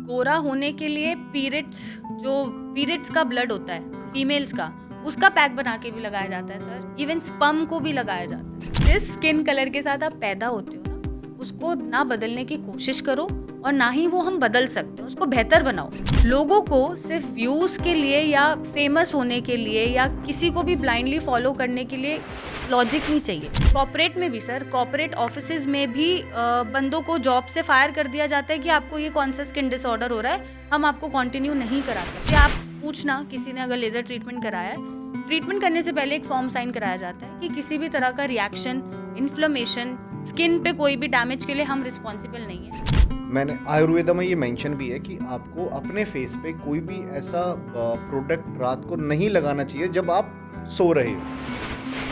गोरा होने के लिए पीरियड्स का ब्लड होता है फीमेल्स का, उसका पैक बना के भी लगाया जाता है सर। इवन स्पर्म को भी लगाया जाता है। जिस स्किन कलर के साथ आप पैदा होते हो ना, उसको ना बदलने की कोशिश करो और ना ही वो हम बदल सकते हैं, उसको बेहतर बनाओ। लोगों को सिर्फ व्यूज के लिए या फेमस होने के लिए या किसी को भी ब्लाइंडली फॉलो करने के लिए लॉजिक नहीं चाहिए। कॉर्पोरेट में भी सर, कॉर्पोरेट ऑफिसेज में भी बंदों को जॉब से फायर कर दिया जाता है कि आपको ये कौन सा स्किन डिसऑर्डर हो रहा है, हम आपको कंटिन्यू नहीं करा सकते। आप पूछना, किसी ने अगर लेजर ट्रीटमेंट कराया है, ट्रीटमेंट करने से पहले एक फॉर्म साइन कराया जाता है कि किसी भी तरह का रिएक्शन, इन्फ्लेमेशन, स्किन पे कोई भी डैमेज के लिए हम रिस्पॉन्सिबल नहीं है। मैंने आयुर्वेदा में ये मेंशन भी है कि आपको अपने फेस पे कोई भी ऐसा प्रोडक्ट रात को नहीं लगाना चाहिए जब आप सो रहे हो।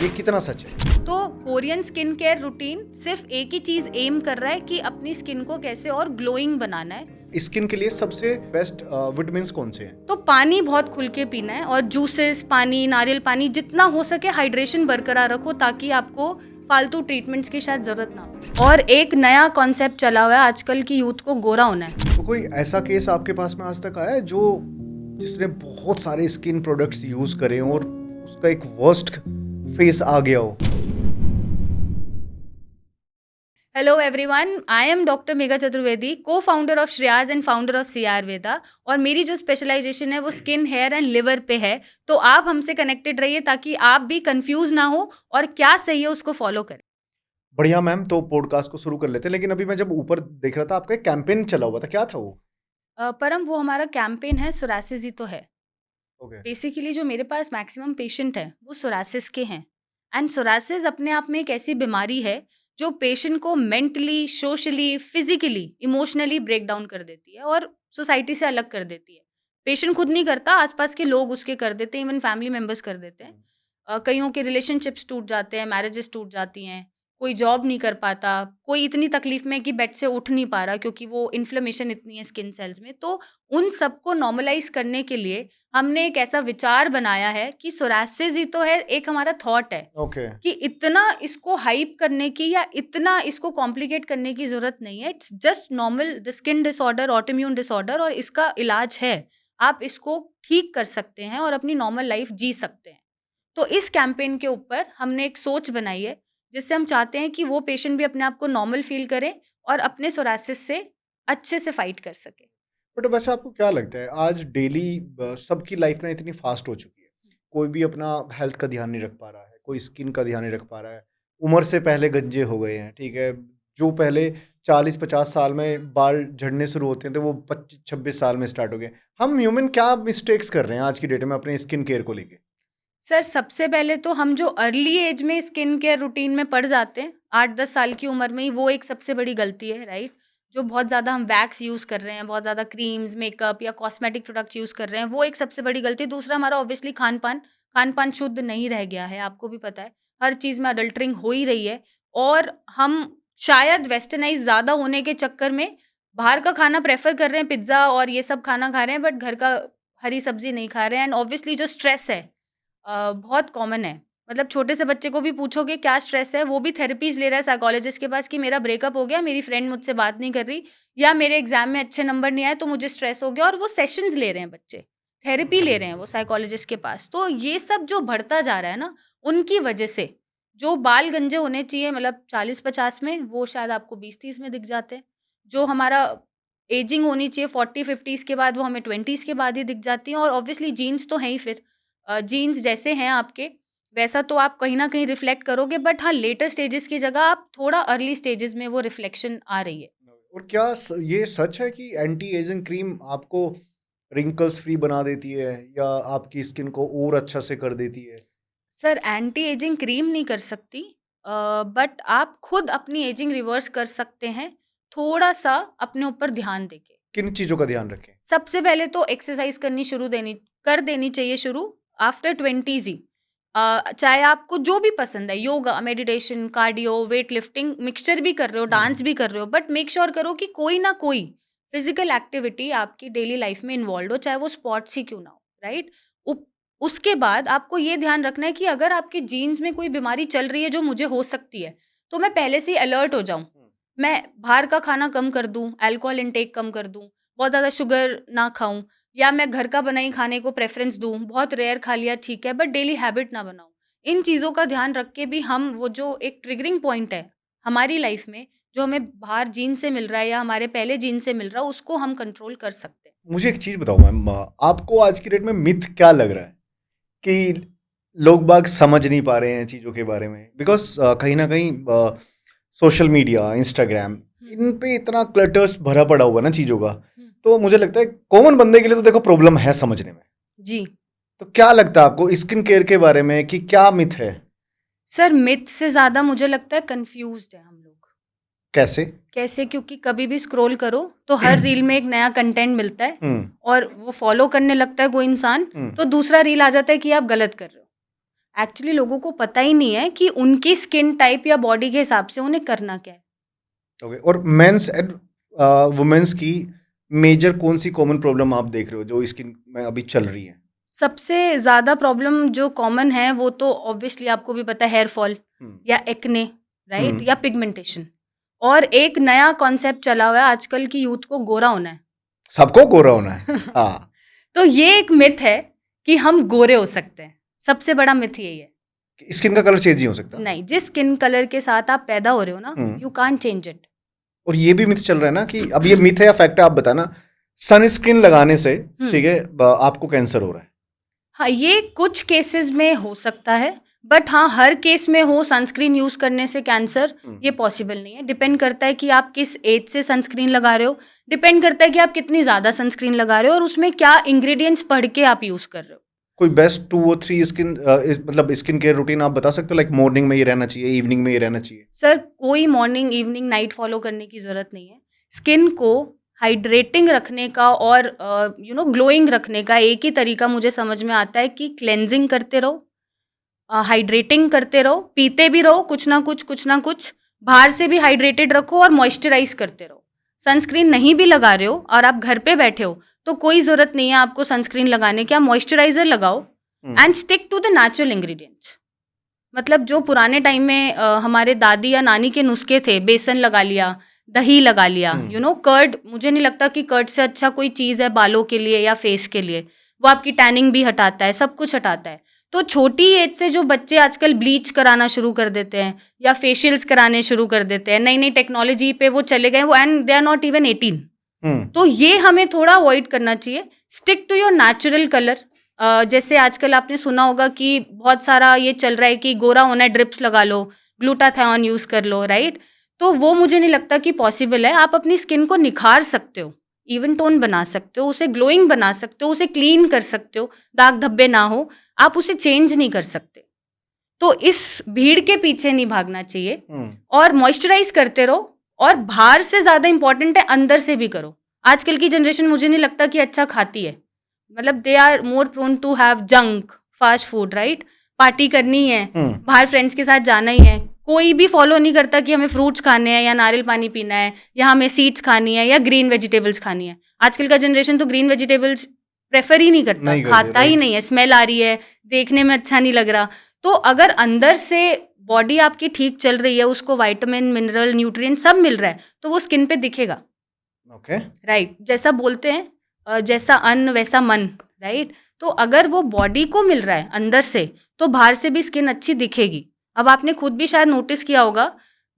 ये कितना सच है? तो कोरियन स्किन केयर रूटीन सिर्फ एक ही चीज एम कर रहा है कि अपनी स्किन को कैसे और ग्लोइंग बनाना है। स्किन के लिए सबसे बेस्ट विटामिन्स कौन से हैं? तो पानी बहुत खुल के पीना है और जूसेस, पानी, नारियल पानी, जितना हो सके हाइड्रेशन बरकरार रखो ताकि आपको फालतू ट्रीटमेंट्स की शायद जरूरत ना हो। और एक नया कॉन्सेप्ट चला हुआ है आजकल की यूथ को, गोरा होना है। तो कोई ऐसा केस आपके पास में आज तक आया है जिसने बहुत सारे स्किन प्रोडक्ट्स यूज करे हों और उसका एक वर्स्ट फेस आ गया हो? Hello everyone, I am doctor Megha Chaturvedi, co founder of Shreyas and founder of C Ayurveda. और मेरी जो स्पेशलाइजेशन है वो स्किन, हेयर एंड लिवर पे है। तो आप हमसे कनेक्टेड रहिए ताकि आप भी कंफ्यूज ना हो और क्या सही है उसको फॉलो करें। बढ़िया मैम, तो पॉडकास्ट को शुरू कर लेते हैं। लेकिन अभी मैं जब ऊपर देख रहा था आपका एक कैंपेन चला हुआ था, क्या था वो? परम, वो हमारा कैंपेन है सोरासिस ही तो है। ओके। बेसिकली जो मेरे पास मैक्सिमम पेशेंट हैं वो सोरासिस के हैं। एंड सोरासिस अपने आप में एक ऐसी बीमारी है जो पेशेंट को mentally, socially, physically, emotionally break down कर देती है और सोसाइटी से अलग कर देती है। पेशेंट खुद नहीं करता, आसपास के लोग उसके कर देते हैं, इवन फैमिली मेंबर्स कर देते हैं। कईयों के रिलेशनशिप्स टूट जाते हैं, मैरिजेस टूट जाती हैं, कोई जॉब नहीं कर पाता, कोई इतनी तकलीफ में कि बेड से उठ नहीं पा रहा क्योंकि वो इन्फ्लेमेशन इतनी है स्किन सेल्स में। तो उन सबको नॉर्मलाइज करने के लिए हमने एक ऐसा विचार बनाया है कि सोरासिस ही तो है, एक हमारा थॉट है ओके। कि इतना इसको हाइप करने की या इतना इसको कॉम्प्लिकेट करने की जरूरत नहीं है। It's just normal the skin disorder, autoimmune disorder, और इसका इलाज है। आप इसको ठीक कर सकते हैं और अपनी नॉर्मल लाइफ जी सकते हैं। तो इस कैंपेन के ऊपर हमने एक सोच बनाई है जिससे हम चाहते हैं कि वो पेशेंट भी अपने आप को नॉर्मल फील करें और अपने सोरासिस से अच्छे से फाइट कर सके। बट वैसे आपको क्या लगता है, आज डेली सबकी लाइफ ना इतनी फास्ट हो चुकी है, कोई भी अपना हेल्थ का ध्यान नहीं रख पा रहा है, कोई स्किन का ध्यान नहीं रख पा रहा है, उम्र से पहले गंजे हो गए हैं, ठीक है। जो पहले 40-50 साल में बाल झड़ने शुरू होते हैं तो वो 25-26 साल में स्टार्ट हो गए। हम ह्यूमन क्या मिस्टेक्स कर रहे हैं आज की डेट में अपने स्किन केयर को लेके? सर, सबसे पहले तो हम जो अर्ली एज में स्किन केयर रूटीन में पड़ जाते हैं, 8-10 साल की उम्र में ही, वो एक सबसे बड़ी गलती है, राइट? जो बहुत ज़्यादा हम वैक्स यूज़ कर रहे हैं, बहुत ज़्यादा क्रीम्स, मेकअप या कॉस्मेटिक प्रोडक्ट्स यूज़ कर रहे हैं, वो एक सबसे बड़ी गलती है। दूसरा, हमारा ऑब्वियसली खान-पान शुद्ध नहीं रह गया है, आपको भी पता है। हर चीज़ में अडल्टरिंग हो ही रही है और हम शायद वेस्टर्नाइज़ ज़्यादा होने के चक्कर में बाहर का खाना प्रेफ़र कर रहे हैं, पिज़्ज़ा और ये सब खाना खा रहे हैं, बट घर का हरी सब्ज़ी नहीं खा रहे हैं। एंड ऑब्वियसली जो स्ट्रेस है बहुत कॉमन है। मतलब छोटे से बच्चे को भी पूछोगे क्या स्ट्रेस है, वो भी थेरेपीज़ ले रहा है साइकोलॉजिस्ट के पास कि मेरा ब्रेकअप हो गया, मेरी फ्रेंड मुझसे बात नहीं कर रही, या मेरे एग्ज़ाम में अच्छे नंबर नहीं आए तो मुझे स्ट्रेस हो गया, और वो सेशंस ले रहे हैं बच्चे, थेरेपी ले रहे हैं वो साइकोलॉजिस्ट के पास। तो ये सब जो बढ़ता जा रहा है ना, उनकी वजह से जो बाल गंजे होने चाहिए मतलब 40-50 में, वो शायद आपको 20-30 में दिख जाते हैं। जो हमारा एजिंग होनी चाहिए 40-50s के बाद, वो हमें 20s के बाद ही दिख जाती हैं। और ऑब्वियसली जीन्स तो हैं ही फिर। जीन्स जैसे हैं आपके, वैसा तो आप कहीं न कहीं रिफ्लेक्ट करोगे, बट हाँ, लेटर स्टेजेस की जगह आप थोड़ा अर्ली स्टेजेस में वो रिफ्लेक्शन आ रही है। और क्या ये सच है कि एंटी एजिंग क्रीम आपको रिंकल्स फ्री बना देती है या आपकी स्किन को और अच्छा से कर देती है? सर, एंटी एजिंग क्रीम नहीं कर सकती, बट आप खुद अपनी एजिंग रिवर्स कर सकते हैं, थोड़ा-सा अपने ऊपर ध्यान देके। किन चीज़ों का ध्यान रखें? सबसे पहले तो एक्सरसाइज करनी कर देनी चाहिए शुरू आफ्टर 20s ही। चाहे आपको जो भी पसंद है, yoga, meditation, cardio, weight lifting, mixture भी कर रहे हो, डांस भी कर रहे हो, बट मेक श्योर करो कि कोई ना कोई फिजिकल एक्टिविटी आपकी डेली लाइफ में इन्वॉल्व हो, चाहे वो स्पोर्ट्स ही क्यों ना हो, राइट? उसके बाद आपको ये ध्यान रखना है कि अगर आपके जीन्स में कोई बीमारी चल रही है जो मुझे हो सकती है, तो मैं पहले से ही अलर्ट हो जाऊं। मैं बाहर का खाना कम कर दूं, अल्कोहल इंटेक कम कर दूं, बहुत ज़्यादा शुगर ना खाऊँ, या मैं घर का बनाई खाने को प्रेफ़रेंस दूँ, बहुत रेयर खा लिया ठीक है, बट डेली हैबिट ना बनाऊँ। इन चीज़ों का ध्यान रख के भी हम वो जो एक ट्रिगरिंग पॉइंट है हमारी लाइफ़ में, जो हमें बाहर जीन से मिल रहा है या हमारे पहले जीन से मिल रहा है, उसको हम कंट्रोल कर सकते हैं। मुझे एक चीज़ बताओ मैम, आपको आज की डेट में मिथ क्या लग रहा है कि लोग बाग समझ नहीं पा रहे हैं चीज़ों के बारे में? बिकॉज़ कहीं न कहीं सोशल मीडिया, इंस्टाग्राम, हुँ, इन पे इतना क्लटर्स भरा पड़ा हुआ है ना चीज़ों का, हुँ। तो मुझे लगता है कॉमन बंदे के लिए तो देखो प्रॉब्लम है समझने में। जी। तो क्या लगता है आपको स्किन केयर के बारे में कि क्या मिथ है? सर मिथ से ज़्यादा मुझे लगता है कन्फ्यूज़्ड हैं हम लोग। कैसे? कैसे? क्योंकि कभी भी स्क्रॉल करो तो हर रील में एक नया कंटेंट मिलता है हुँ, और वो फॉलो करने लगता है कोई इंसान, हुँ। तो दूसरा रील आ जाता है कि आप गलत कर रहे हो। एक्चुअली लोगों को पता ही नहीं है कि उनकी स्किन टाइप या बॉडी के हिसाब से उन्हें करना क्या है। ओके, और मेंस एंड वुमेन्स की मेजर कौन-सी कॉमन प्रॉब्लम आप देख रहे हो जो स्किन में अभी चल रही है? सबसे ज़्यादा प्रॉब्लम जो कॉमन है वो तो ऑब्वियसली आपको भी पता है, हेयर फॉल हुँ, या एक्ने, राइट? हुँ। या पिगमेंटेशन। और एक नया कॉन्सेप्ट चला हुआ है आजकल की यूथ को, गोरा होना है। सबको गोरा होना है। हाँ, तो ये एक मिथ है कि हम गोरे हो सकते हैं। सबसे बड़ा मिथ यही है। कि स्किन का कलर चेंज नहीं हो सकता। नहीं, जिस स्किन कलर के साथ आप पैदा हो रहे हो ना, हुँ। You can't change it. और ये भी मिथ चल रहा है ना कि अब ये मिथ है या फैक्ट है आप बताना, सनस्क्रीन लगाने से, हुँ। ठीक है, आपको कैंसर हो रहा है। हाँ, ये कुछ केसेज़ में हो सकता है, बट हाँ, हर केस में हो सनस्क्रीन यूज़ करने से कैंसर, हुँ, ये पॉसिबल नहीं है। डिपेंड करता है कि आप किस एज से सनस्क्रीन लगा रहे हो, डिपेंड करता है कि आप कितनी ज़्यादा सनस्क्रीन लगा रहे हो और उसमें क्या इंग्रीडिएंट्स पढ़ के आप यूज़ कर रहे हो। कोई बेस्ट 2 और 3 मतलब स्किन केयर रूटीन आप बता सकते हो, लाइक मॉर्निंग में ये रहना चाहिए, इवनिंग में ये रहना चाहिए? सर, कोई मॉर्निंग, इवनिंग, नाइट फॉलो करने की ज़रूरत नहीं है। स्किन को हाइड्रेटिंग रखने का और ग्लोइंग रखने का एक ही तरीका मुझे समझ में आता है कि क्लेंजिंग करते रहो, हाइड्रेटिंग करते रहो, पीते भी रहो कुछ ना कुछ, बाहर से भी हाइड्रेटेड रखो और मॉइस्चराइज़ करते रहो। सनस्क्रीन नहीं भी लगा रहे हो और आप घर पे बैठे हो, तो कोई ज़रूरत नहीं है आपको सनस्क्रीन लगाने की, आप मॉइस्चराइज़र लगाओ हुँ, and stick to the natural ingredients. मतलब जो पुराने टाइम में हमारे दादी या नानी के नुस्खे थे, बेसन लगा लिया, दही लगा लिया, हुँ। कर्ड, मुझे नहीं लगता कि कर्ड से अच्छा कोई चीज़ है बालों के लिए या फेस के लिए। वो आपकी टैनिंग भी हटाता है, सब कुछ हटाता है। तो छोटी एज से जो बच्चे आजकल ब्लीच कराना शुरू कर देते हैं या फेशियल्स कराने शुरू कर देते हैं, नई-नई टेक्नोलॉजी पे वो चले गए, वो and they are not even 18। हुँ, तो ये हमें थोड़ा अवॉइड करना चाहिए। Stick to your natural colour. जैसे आजकल आपने सुना होगा कि बहुत सारा ये चल रहा है कि गोरा होना है, ड्रिप्स लगा लो, ग्लूटाथियोन यूज़ कर लो, राइट? तो वो मुझे नहीं लगता कि पॉसिबल है। आप अपनी स्किन को निखार सकते हो, इवन टोन बना सकते हो, उसे ग्लोइंग बना सकते हो, उसे क्लीन कर सकते हो, दाग धब्बे ना हो, आप उसे चेंज नहीं कर सकते। तो इस भीड़ के पीछे नहीं भागना चाहिए हुँ। और मॉइस्चराइज़ करते रहो और बाहर से ज़्यादा इम्पोर्टेंट है अंदर से भी करो। आजकल की जनरेशन मुझे नहीं लगता कि अच्छा खाती है। मतलब they are more prone to have junk, fast food, right? Party करनी है, हुँ। बाहर फ्रेंड्स के साथ जाना ही है। कोई भी फॉलो नहीं करता कि हमें फ्रूट्स खाने हैं या नारियल पानी पीना है या हमें सीड्स खानी है या ग्रीन वेजिटेबल्स खानी है। आजकल का जनरेशन तो ग्रीन वेजिटेबल्स प्रेफ़र ही नहीं करता, नहीं करते, खाता ही राइट। नहीं है, स्मेल आ रही है, देखने में अच्छा नहीं लग रहा। तो अगर अंदर से बॉडी आपकी ठीक चल रही है, उसको विटामिन, मिनरल, न्यूट्रिएंट सब मिल रहा है, तो वो स्किन पे दिखेगा, ओके। राइट? जैसा बोलते हैं जैसा अन्न वैसा मन, राइट? तो अगर वो बॉडी को मिल रहा है अंदर से, तो बाहर से भी स्किन अच्छी दिखेगी। अब आपने खुद भी शायद नोटिस किया होगा,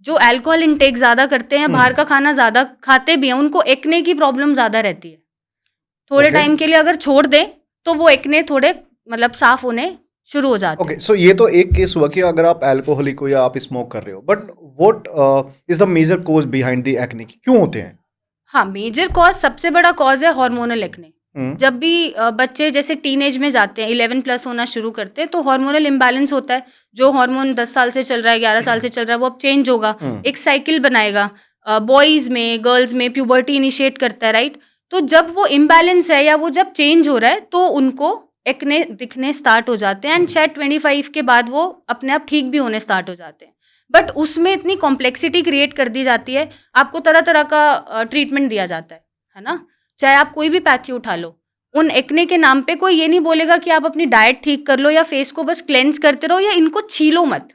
जो अल्कोहल इंटेक ज़्यादा करते हैं, हुँ, बाहर का खाना ज़्यादा खाते भी हैं, उनको एक्ने की प्रॉब्लम ज़्यादा रहती है। थोड़े ओके। टाइम के लिए अगर छोड़ दें, तो वो एक्ने थोड़े मतलब साफ़ होने शुरू हो जाते ओके, हैं। सो ये तो एक केस हुआ कि अगर आप अल्कोहलिक हो या आप स्मोक कर रहे हो, बट हुँ। What is the major cause behind the acne? क्यों होते हैं? हाँ, मेजर कॉज़, सबसे बड़ा कॉज़ है हार्मोनल एक्ने। हुँ, जब भी बच्चे जैसे टीनेज में जाते हैं, 11 प्लस होना शुरू करते हैं, तो हार्मोनल इम्बैलेंस होता है। जो हार्मोन 10 साल से चल रहा है, 11 साल से चल रहा है, वो अब चेंज होगा। हुँ, एक साइकिल बनाएगा। बॉयज़ में, गर्ल्स में प्यूबर्टी इनिशिएट करता है, राइट? तो जब वो इम्बैलेंस है या वो जब चेंज हो रहा है, तो उनको एक्ने दिखने स्टार्ट हो जाते हैं एंड शायद 25 के बाद वो अपने आप ठीक भी होने स्टार्ट हो जाते हैं। बट उसमें इतनी कॉम्प्लेक्सिटी क्रिएट कर दी जाती है, आपको तरह-तरह का ट्रीटमेंट दिया जाता है ना? चाहे आप कोई भी पैथी उठा लो, उन एक्ने के नाम पे कोई ये नहीं बोलेगा कि आप अपनी डाइट ठीक कर लो या फेस को बस क्लेंस करते रहो या इनको छीलो मत।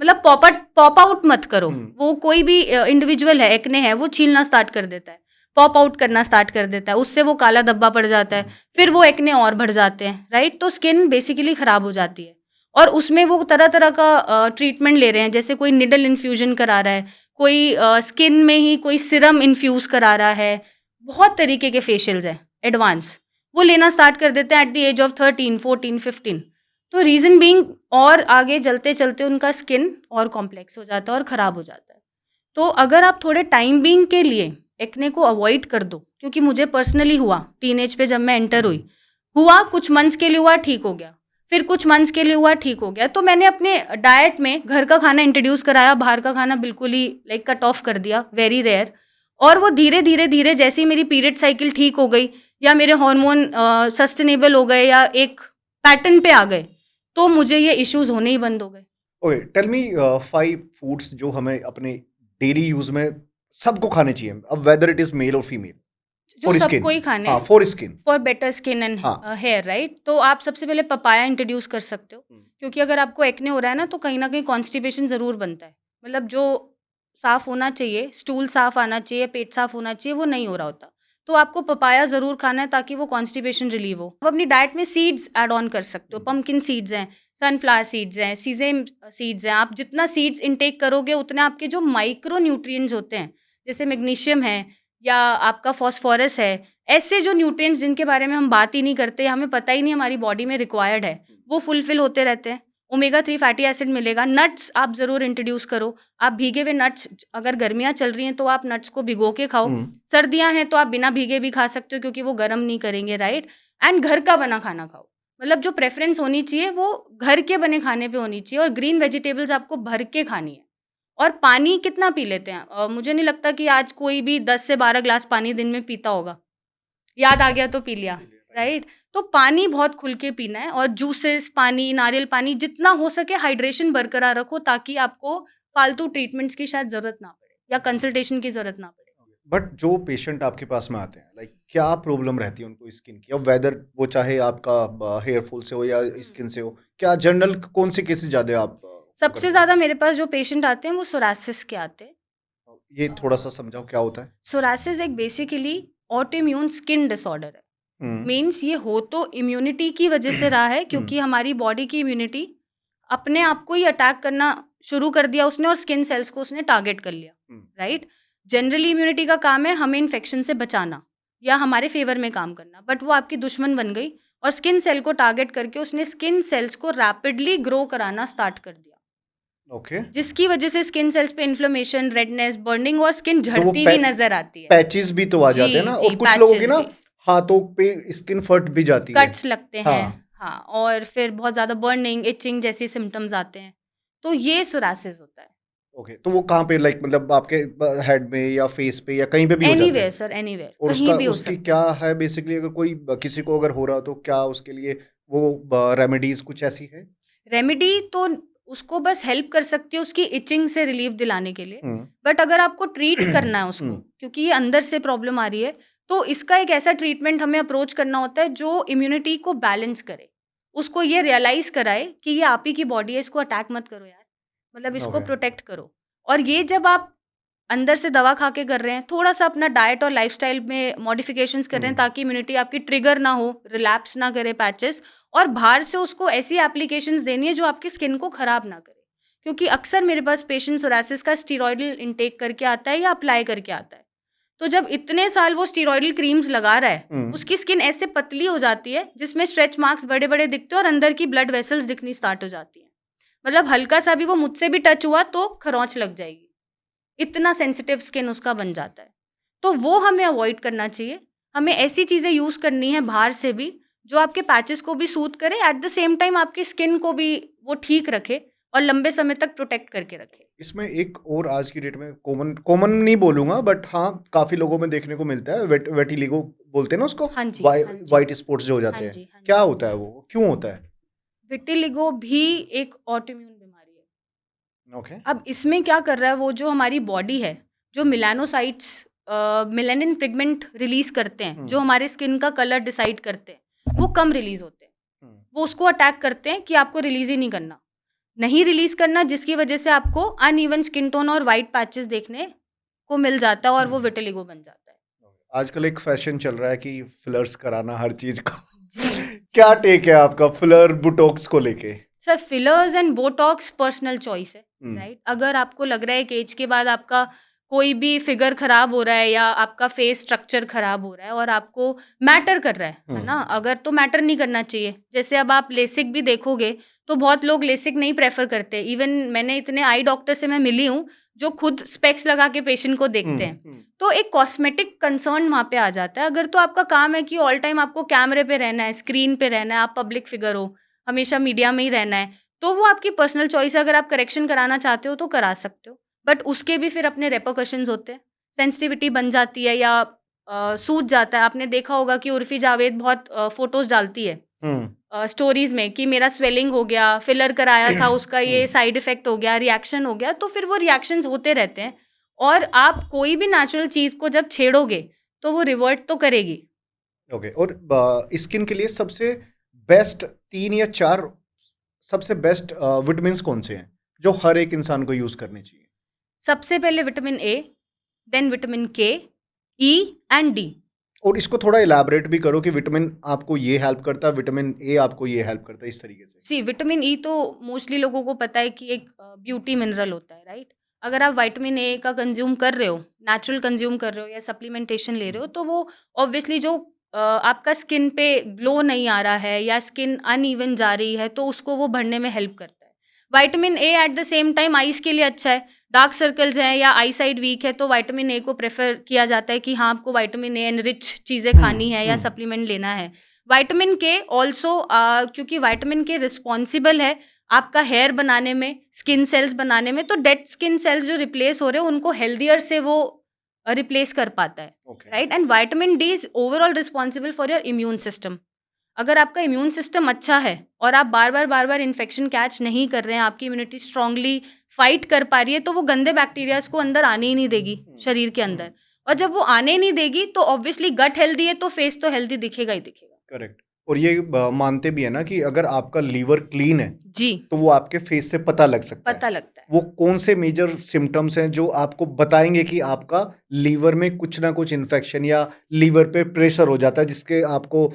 मतलब पॉप आउट मत करो। हुँ। वो कोई भी इंडिविजुअल है, एक्ने है, वो छीलना स्टार्ट कर देता है। पॉप आउट करना स्टार्ट कर देता है, उससे वो काला धब्बा पड़ जाता है, फिर वो एक्ने और बढ़ जाते हैं, राइट। तो स्किन बेसिकली ख़राब हो जाती है और उसमें वो तरह तरह का ट्रीटमेंट ले रहे हैं, जैसे कोई निडल इन्फ्यूजन करा रहा है, कोई स्किन में ही कोई सिरम इन्फ्यूज़ करा रहा है, बहुत तरीके के फेशियल्स हैं एडवांस, वो लेना स्टार्ट कर देते हैं एट द एज ऑफ 13, 14, 15। तो रीज़न बीइंग और आगे चलते चलते उनका स्किन और कॉम्प्लेक्स हो जाता है और ख़राब हो जाता है। तो अगर आप थोड़े टाइम बीइंग के लिए एक्ने को अवॉइड कर दो, क्योंकि मुझे पर्सनली हुआ टीनेज पे जब मैं एंटर हुआ कुछ मंथ्स के लिए हुआ, ठीक हो गया, फिर कुछ मंथ्स के लिए हुआ, ठीक हो गया। तो मैंने अपने डाइट में घर का खाना इंट्रोड्यूस कराया, बाहर का खाना बिल्कुल ही लाइक कट ऑफ कर दिया, वेरी रेयर। और वो धीरे धीरे धीरे जैसे ही मेरी पीरियड साइकिल ठीक हो गई या मेरे हार्मोन सस्टेनेबल हो गए या एक पैटर्न पे आ गए, तो मुझे ये इश्यूज होने ही बंद हो गए। ओके, टेल मी 5 फूड्स जो हमें अपने डेली यूज़ में सबको खाने चाहिए, अब वेदर इट इज़ मेल और फीमेल, जो फॉर स्किन। सबको ही खाने हाँ, हैं for skin. For better skin and हाँ। Hair, right. तो आप सबसे पहले पपाया इंट्रोड्यूस कर सकते हो, हुँ। क्योंकि अगर आपको एक्ने हो रहा है ना, तो कहीं ना कहीं कॉन्स्टिपेशन ज़रूर बनता है। मतलब जो साफ़ होना चाहिए, स्टूल साफ़ आना चाहिए, पेट साफ़ होना चाहिए, वो नहीं हो रहा होता। तो आपको पपाया ज़रूर खाना है ताकि वो कॉन्स्टिपेशन रिलीव हो। आप अपनी डाइट में सीड्स ऐड ऑन कर सकते हो, पम्पकिन सीड्स हैं, सनफ्लावर सीड्स हैं, सीजेम सीड्स हैं। आप जितना सीड्स इंटेक करोगे उतने आपके जो माइक्रो न्यूट्रिएंट्स होते हैं, जैसे मैग्नीशियम है या आपका फॉस्फोरस है, ऐसे जो न्यूट्रिएंट्स जिनके बारे में हम बात ही नहीं करते, हमें पता ही नहीं हमारी बॉडी में रिक्वायर्ड है, वो फुलफिल होते रहते हैं। ओमेगा 3 फैटी एसिड मिलेगा। नट्स आप ज़रूर इंट्रोड्यूस करो। आप भीगे हुए नट्स, अगर गर्मियाँ चल रही हैं तो आप नट्स को भिगो के खाओ। हुँ। सर्दियाँ हैं तो आप बिना भीगे भी खा सकते हो, क्योंकि वो गर्म नहीं करेंगे, राइट। एंड घर का बना खाना खाओ। मतलब जो प्रेफरेंस होनी चाहिए वो घर के बने खाने पे होनी चाहिए, और ग्रीन वेजिटेबल्स आपको भर के खानी है। और पानी कितना पी लेते हैं? मुझे नहीं लगता कि आज कोई भी 10 से 12 ग्लास पानी दिन में पीता होगा। याद आ गया तो पी लिया, राइट। तो पानी बहुत खुल के पीना है, और जूसेस, पानी, नारियल पानी, जितना हो सके हाइड्रेशन बरकरार रखो, ताकि आपको फालतू ट्रीटमेंट्स की शायद ज़रूरत ना पड़े या कंसल्टेशन की ज़रूरत ना पड़े। बट जो पेशेंट आपके पास में आते हैं, लाइक क्या प्रॉब्लम रहती है उनको स्किन की? अब वेदर वो चाहे आपका हेयर फॉल से हो या स्किन से हो, क्या जनरल कौन से केसेस ज़्यादा आप वो सबसे करते हो? ज़्यादा मेरे पास जो पेशेंट आते हैं वो सोरासिस के आते हैं। ये थोड़ा-सा समझाओ क्या होता है? सोरासिस एक बेसिकली ऑटोइम्यून स्किन डिसऑर्डर है। हुँ। मीन्स ये हो तो इम्यूनिटी की वजह से रहा है, हुँ। क्योंकि हमारी बॉडी की इम्यूनिटी अपने आप को ही अटैक करना शुरू कर दिया उसने, और स्किन सेल्स को उसने टारगेट कर लिया, हुँ। राइट। जनरली इम्यूनिटी का काम है हमें इन्फेक्शन से बचाना या हमारे फेवर में काम करना, बट वो आपकी दुश्मन बन गई और स्किन सेल को टारगेट करके उसने स्किन सेल्स को रैपिडली ग्रो कराना स्टार्ट कर दिया, ओके। जिसकी वजह से स्किन सेल्स पे इन्फ्लेमेशन, रेडनेस, बर्निंग और स्किन तो वो झड़ती भी नजर आती है। पैचेस भी तो आ जाते हैं जी ना, जी, और कुछ लोगों की पैचेस ना भी, हाथों पे स्किन फट भी जाती है। कट्स लगते हैं। हाँ। हाँ, और फिर बहुत ज़्यादा बर्निंग, इचिंग जैसे सिम्पटम्स आते हैं। तो ये सोरासिस होता है। ओके, तो वो कहाँ पे, लाइक मतलब आपके हेड में या फेस पे या कहीं पे भी हो जाता एनीवेयर है? सर, एनीवेयर, और कहीं उसका भी हो उसकी सकता क्या है। है बेसिकली, अगर कोई किसी को अगर हो रहा हो तो क्या उसके लिए वो रेमेडीज कुछ ऐसी है? रेमेडी तो उसको बस हेल्प कर सकती है उसकी इचिंग से रिलीफ दिलाने के लिए। हुँ। बट अगर आपको ट्रीट करना है उसको, हुँ। क्योंकि ये अंदर से प्रॉब्लम आ रही है, तो इसका एक ऐसा ट्रीटमेंट हमें अप्रोच करना होता है जो इम्यूनिटी को बैलेंस करे। उसको ये रियलाइज़ कराए कि ये आप ही की बॉडी है, इसको अटैक मत करो यार। मतलब इसको ओके। प्रोटेक्ट करो। और ये जब आप अंदर से दवा खा के कर रहे हैं, थोड़ा-सा अपना डाइट और लाइफ़स्टाइल में मॉडिफ़िकेशंस कर रहे हैं, हुँ। ताकि इम्यूनिटी आपकी ट्रिगर ना हो, रिलैप्स ना करे पैचेस, और बाहर से उसको ऐसी एप्लीकेशंस देनी है जो आपकी स्किन को ख़राब ना करे। क्योंकि अक्सर मेरे पास पेशेंट सोरासिस का स्टेरॉइडल इंटेक करके आता है या अप्लाई करके आता है। तो जब इतने साल वो स्टेरॉइडल क्रीम्स लगा रहा है, हुँ। उसकी स्किन ऐसे पतली हो जाती है जिसमें स्ट्रेच मार्क्स बड़े-बड़े दिखते हैं और अंदर की ब्लड वेसल्स दिखनी स्टार्ट हो जाती हैं। मतलब हल्का-सा भी वो मुझसे भी टच हुआ तो खरोंच लग जाएगी। इतना सेंसिटिव स्किन उसका बन जाता है। तो वो हमें अवॉइड करना चाहिए। हमें ऐसी चीज़ें यूज़ करनी है बाहर से भी, जो आपके पैचेस को भी सूट करे, एट द सेम टाइम आपकी स्किन को भी वो ठीक रखे और लंबे समय तक प्रोटेक्ट करके रखे। इसमें एक और आज की डेट में कॉमन कॉमन नहीं बोलूँगा, बट हाँ, काफ़ी लोगों में देखने को मिलता है, वेटिलिगो बोलते हैं ना उसको, हाँ जी, वाइ हाँ जी। व्हाइट स्पॉट्स जो हो हाँ जाते हैं। जी, हाँ क्या जी। होता है वो? क्यों होता है? विटिलिगो भी एक ऑटोइम्यून बीमारी है। ओके। अब इसमें क्या कर रहा है, वो जो हमारी बॉडी है, जो मेलानोसाइट्स मेलानिन पिगमेंट रिलीज़ करते हैं, हुँ। जो हमारे स्किन का कलर डिसाइड करते हैं, वो कम रिलीज़ होते हैं। हुँ। वो उसको अटैक करते हैं कि आपको रिलीज़ ही नहीं करना। नहीं रिलीज़ करना, जिसकी वजह से आपको अनइवन स्किन टोन और व्हाइट पैचेस देखने को मिल जाता है और वो हुँ। विटिलिगो बन जाता है। आजकल एक फैशन चल रहा है कि फिलर्स कराना हर चीज को। जी, क्या जी। टेक है आपका फिलर बुटोक्स को लेके? Sir fillers and Botox personal choice है, हम्म। राइट? अगर आपको लग रहा है कि एज के बाद आपका कोई भी फिगर खराब हो रहा है या आपका फेस स्ट्रक्चर खराब हो रहा है और आपको मैटर कर रहा है ना? अगर तो मैटर नहीं करना चाहिए। जैसे अब आप लेसिक भी देखोगे तो बहुत लोग लेसिक नहीं प्रेफर करते। इवन मैंने इतने आई डॉक्टर से मैं मिली हूँ जो खुद स्पेक्स लगा के पेशेंट को देखते हैं। तो एक कॉस्मेटिक कंसर्न वहाँ पे आ जाता है। अगर तो आपका काम है कि ऑल टाइम आपको कैमरे पे रहना है, स्क्रीन पे रहना है, आप पब्लिक फिगर हो, हमेशा मीडिया में ही रहना है, तो वो आपकी पर्सनल चॉइस है। अगर आप करेक्शन कराना चाहते हो तो करा सकते हो, बट उसके भी फिर अपने रेपरकशंस होते हैं। सेंसिटिविटी बन जाती है या सूज जाता है। आपने देखा होगा कि उर्फी जावेद बहुत फोटोज़ डालती है हम्म। स्टोरीज़ में कि मेरा स्वेलिंग हो गया, फिलर कराया था, उसका ये साइड इफ़ेक्ट हो गया, रिएक्शन हो गया। तो फिर वो रिएक्शंस होते रहते हैं और आप कोई भी नेचुरल चीज़ को जब छेड़ोगे, तो वो रिवर्ट तो करेगी। ओके। और स्किन के लिए सबसे बेस्ट 3 या 4 सबसे बेस्ट विटामिन्स कौन से हैं जो हर एक इंसान को यूज करने चाहिए? सबसे पहले विटामिन ए, देन विटामिन के, ई एंड डी। और इसको थोड़ा इलैबोरेट भी करो कि विटामिन आपको ये हेल्प करता है, विटामिन ए आपको ये हेल्प करता है, इस तरीके से। सी विटामिन ई तो मोस्टली लोगों को पता है कि एक ब्यूटी मिनरल होता है, राइट? अगर आप विटामिन ए का कंज्यूम कर रहे हो, नेचुरल कंज्यूम कर रहे हो या सप्लीमेंटेशन ले रहे हो, तो वो ऑब्वियसली जो आपका स्किन पे ग्लो नहीं आ रहा है या स्किन अनइवन जा रही है, तो उसको वो भरने में हेल्प करता है। Vitamin A at the same time eyes के लिए अच्छा है। डार्क सर्कल्स हैं या आई साइड वीक है, तो विटामिन ए को प्रेफर किया जाता है कि हाँ, आपको विटामिन ए एनरिच चीज़ें खानी है या सप्लीमेंट लेना है। विटामिन के ऑल्सो क्योंकि विटामिन के रिस्पॉन्सिबल है आपका हेयर बनाने में, स्किन सेल्स बनाने में, तो डेड स्किन सेल्स जो रिप्लेस हो रहे हैं उनको हेल्दियर से वो रिप्लेस कर पाता है, okay. Right? And vitamin D is overall responsible for your immune system. अगर आपका इम्यून सिस्टम अच्छा है और आप बार बार इन्फेक्शन कैच नहीं कर रहे हैं, आपकी इम्यूनिटी स्ट्रांगली फाइट कर पा रही है, तो वो गंदे बैक्टीरियाज को अंदर आने ही नहीं देगी शरीर के अंदर। और जब वो आने नहीं देगी तो ऑब्वियसली गट हेल्दी है तो फेस तो हेल्दी दिखेगा ही दिखेगा। करेक्ट। और ये मानते भी है ना कि अगर आपका लीवर क्लीन है जी, तो वो आपके फेस से पता लग सकता है। पता लगता है। वो कौन से मेजर सिम्टम्स हैं जो आपको बताएंगे कि आपका लीवर में कुछ ना कुछ इन्फेक्शन या लीवर पे प्रेशर हो जाता है, जिसके आपको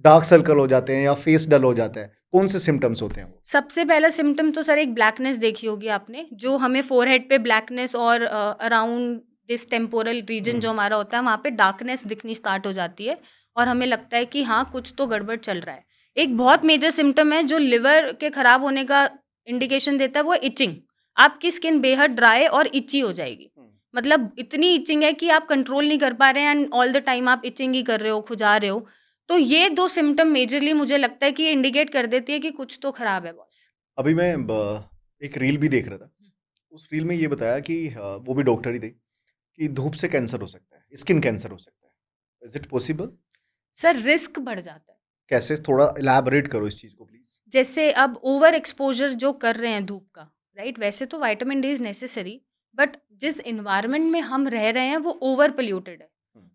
डार्क सर्कल हो जाते हैं या फेस डल हो जाता है? कौन से सिम्टम्स होते हैं वो? सबसे पहला सिम्पटम तो सर एक ब्लैकनेस देखी होगी आपने, जो हमें फोरहेड पे ब्लैकनेस और अराउंड दिस टेम्पोरल रीजन जो हमारा होता है वहाँ पे डार्कनेस दिखनी स्टार्ट हो जाती है और हमें लगता है कि हाँ, कुछ तो गड़बड़ चल रहा है। एक बहुत मेजर सिम्पटम है जो लिवर के खराब होने का इंडिकेशन देता है, वो इचिंग। आपकी स्किन बेहद ड्राई और इची हो जाएगी। मतलब इतनी इचिंग है कि आप कंट्रोल नहीं कर पा रहे हैं एंड ऑल द टाइम आप इचिंग ही कर रहे हो, खुजा रहे हो। तो ये 2 सिम्पटम मेजरली मुझे लगता है कि ये इंडिकेट कर देती है कि कुछ तो खराब है बॉस। अभी मैं एक रील भी देख रहा था। उस रील में ये बताया कि वो भी डॉक्टर ही थे कि धूप से कैंसर हो सकता है, स्किन कैंसर हो सकता है। Is it possible? Sir risk बढ़ जाता है। कैसे? थोड़ा इलैबोरेट करो इस चीज़ को प्लीज। जैसे अब ओवर एक्सपोज़र जो कर रहे हैं धूप का, राइट? वैसे तो vitamin D is necessary, but जिस एनवायरनमेंट में हम रह रहे हैं वो ओवर पोल्यूटेड है।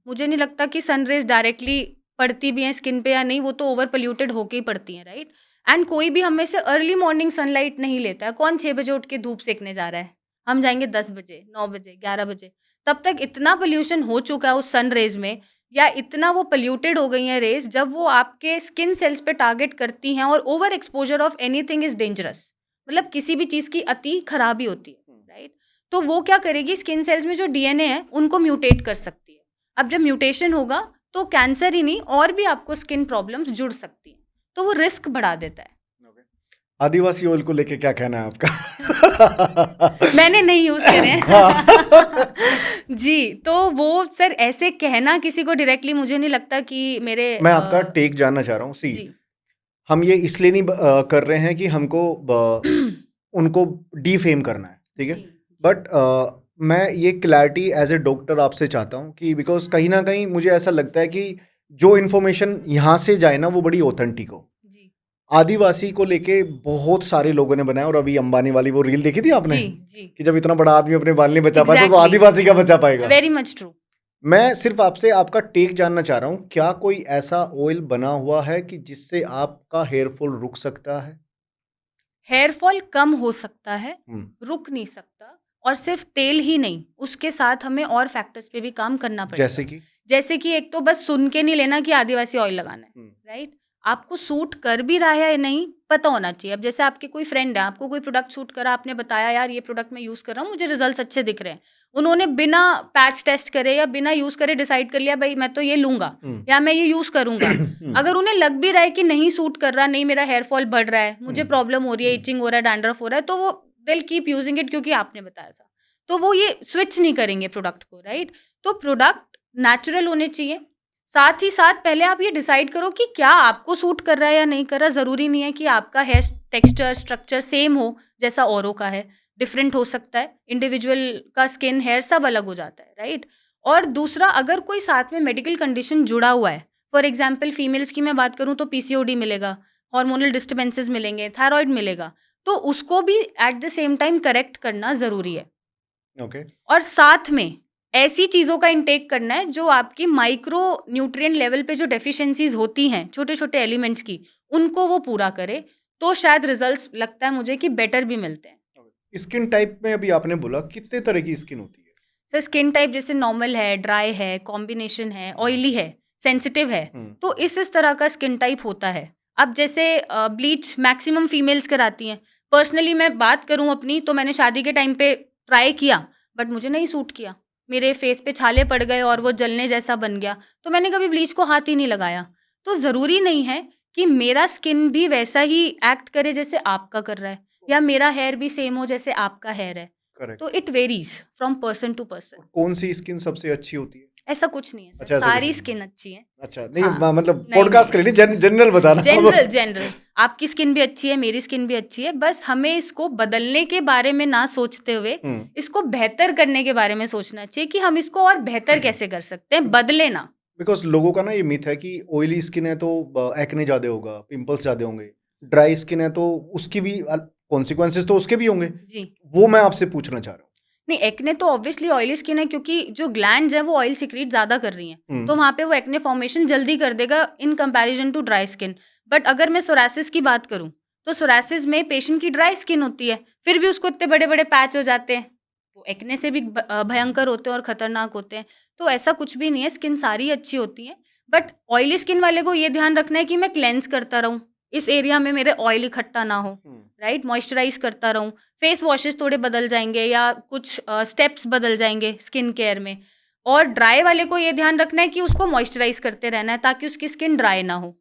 मुझे नहीं लगता कि सन रेज़ डायरेक्टली पड़ती भी हैं स्किन पे या नहीं, वो तो ओवर पोल्यूटेड होके ही पड़ती हैं, राइट? एंड कोई भी हम में से अर्ली मॉर्निंग सनलाइट नहीं लेता है। कौन 6 बजे उठ के धूप सेकने जा रहा है? हम जाएँगे 10 बजे, 9 बजे, 11 बजे। तब तक इतना पोल्यूशन हो चुका है उस सन रेज़ में या इतना वो पोल्यूटेड हो गई हैं रेज़, जब वो आपके स्किन सेल्स पे टारगेट करती हैं और over exposure of anything is dangerous. मतलब किसी भी चीज़ की अति खराबी होती है, राइट? तो वो क्या करेगी, स्किन सेल्स में जो डीएनए है उनको म्यूटेट कर सकती है। अब जब म्यूटेशन होगा तो कैंसर ही नहीं और भी आपको स्किन प्रॉब्लम्स जुड़ सकती हैं। तो वो रिस्क बढ़ा देता है। आदिवासी ऑयल को लेके क्या कहना है आपका? मैंने नहीं यूज़ करे हैं। जी, तो वो सर ऐसे कहना किसी को डायरेक्टली मुझे नहीं लगता कि मेरे मैं आपका टेक जानना चाह रहा हूँ। सी, जी। हम ये इसलिए नहीं कर रहे हैं कि हमको उनको डिफेम करना है, ठीक है? जी, बट मैं ये क्लैरिटी एज ए डॉक्टर आपसे चाहता हूँ कि बिकॉज कहीं ना कहीं मुझे ऐसा लगता है कि जो इन्फॉर्मेशन यहाँ से जाए ना वो बड़ी ऑथेंटिक हो। जी, आदिवासी को लेके बहुत सारे लोगों ने बनाया, और अभी अंबानी वाली वो रील देखी थी आपने जी, जी। कि जब इतना बड़ा आदमी अपने बाल नहीं बचा पाता तो एग्ज़ैक्टली। आदिवासी क्या बचा पाएगा? Very much true. मैं सिर्फ आपसे आपका टेक जानना चाह रहा हूँ, क्या कोई ऐसा ऑयल बना हुआ है कि जिससे आपका हेयर फॉल रुक सकता है? हेयर फॉल कम हो सकता है, हम्म। रुक नहीं सकता। और सिर्फ तेल ही नहीं, उसके साथ हमें और फैक्टर्स पे भी काम करना जैसे पड़ेगा। कि जैसे कि एक तो बस सुन के नहीं लेना कि आदिवासी ऑयल लगाना है, राइट? आपको सूट कर भी रहा है या नहीं, पता होना चाहिए। अब जैसे आपके कोई फ्रेंड है, आपको कोई प्रोडक्ट सूट करा, आपने बताया यार ये प्रोडक्ट मैं यूज़ कर रहा हूँ, मुझे रिजल्ट्स अच्छे दिख रहे हैं। उन्होंने बिना पैच टेस्ट करे या बिना यूज़ करे डिसाइड कर लिया भाई मैं तो ये लूँगा या मैं ये यूज़ करूँगा। अगर उन्हें लग भी रहा है कि नहीं सूट कर रहा, नहीं मेरा हेयर फॉल बढ़ रहा है, मुझे प्रॉब्लम हो रही है, इचिंग हो रहा है, डैंड्रफ हो रहा है, तो वो they will keep using it क्योंकि आपने बताया था। तो वो ये स्विच नहीं करेंगे प्रोडक्ट को, राइट? तो प्रोडक्ट नेचुरल होने चाहिए। साथ ही साथ पहले आप ये डिसाइड करो कि क्या आपको सूट कर रहा है या नहीं कर रहा। ज़रूरी नहीं है कि आपका हेयर टेक्सचर, स्ट्रक्चर सेम हो जैसा औरों का है, डिफरेंट हो सकता है। इंडिविजुअल का स्किन, हेयर सब अलग हो जाता है, राइट? और दूसरा, अगर कोई साथ में मेडिकल कंडीशन जुड़ा हुआ है, फॉर एग्जाम्पल फीमेल्स की मैं बात करूँ तो पीसीओडी मिलेगा, हार्मोनल डिस्टर्बेंसेस मिलेंगे, थायराइड मिलेगा, तो उसको भी at the same time correct करना ज़रूरी है। ओके। और साथ में ऐसी चीज़ों का इंटेक करना है जो आपकी माइक्रो न्यूट्रिएंट लेवल पे जो डेफिशिएंसीज होती हैं छोटे-छोटे एलिमेंट्स की, उनको वो पूरा करे, तो शायद रिजल्ट्स लगता है मुझे कि बेटर भी मिलते हैं। स्किन टाइप में अभी आपने बोला कितने तरह की स्किन होती है? सर स्किन टाइप जैसे नॉर्मल है, ड्राई है, कॉम्बिनेशन है, ऑयली है, सेंसिटिव है, तो इस तरह का स्किन टाइप होता है। अब जैसे ब्लीच मैक्सिमम फीमेल्स कराती हैं। पर्सनली मैं बात करूँ अपनी, तो मैंने शादी के टाइम पे ट्राई किया, बट मुझे नहीं सूट किया। मेरे फेस पे छाले पड़ गए और वो जलने जैसा बन गया, तो मैंने कभी ब्लीच को हाथ ही नहीं लगाया। तो ज़रूरी नहीं है कि मेरा स्किन भी वैसा ही एक्ट करे जैसे आपका कर रहा है, या मेरा हेयर भी सेम हो जैसे आपका हेयर है। करेक्ट। तो it varies from person to person. कौन सी स्किन सबसे अच्छी होती है? ऐसा कुछ नहीं है सर, अच्छा, ऐसा कुछ सारी नहीं है। स्किन अच्छी है। अच्छा, नहीं हाँ, मतलब नहीं, पॉडकास्ट के नहीं, लिए नहीं, जनरल बताना जनरल अब। जनरल आपकी स्किन भी अच्छी है, मेरी स्किन भी अच्छी है। बस हमें इसको बदलने के बारे में ना सोचते हुए, इसको बेहतर करने के बारे में सोचना चाहिए कि हम इसको और बेहतर कैसे कर सकते हैं, बदले ना। बिकॉज़ लोगों का ना ये मिथ है कि ऑयली स्किन है तो एक्ने ज़्यादा होगा, पिंपल्स ज़्यादा होंगे। ड्राई स्किन है तो उसकी भी कॉन्सिक्वेंसेस तो उसके भी होंगे। जी। वो मैं आपसे पूछना चाह रहा हूँ। नहीं, एक्ने तो ऑब्वियसली ऑयली स्किन है क्योंकि जो ग्लैंड्स हैं वो ऑयल सिक्रीट ज़्यादा कर रही हैं। तो वहाँ पे वो एक्ने फॉर्मेशन जल्दी कर देगा in comparison to dry skin. But अगर मैं सोरासिस की बात करूँ, तो सोरासिस में पेशेंट की ड्राई स्किन होती है, फिर भी उसको इतने बड़े-बड़े पैच हो जाते हैं। वो एक्ने से भी भयंकर होते हैं और खतरनाक होते हैं। तो ऐसा कुछ भी नहीं है, स्किन सारी अच्छी होती है। बट ऑयली स्किन वाले को ये ध्यान रखना है कि मैं क्लेंज़ करता रहूँ। इस एरिया में मेरे ऑयल इकट्ठा ना हो, राइट? मॉइस्चराइज़ करता रहूँ। फेस वॉशेस थोड़े बदल जाएँगे या कुछ स्टेप्स बदल जाएँगे स्किन केयर में। और ड्राई वाले को ये ध्यान रखना है कि उसको मॉइस्चराइज़ करते रहना है ताकि उसकी स्किन ड्राई ना हो।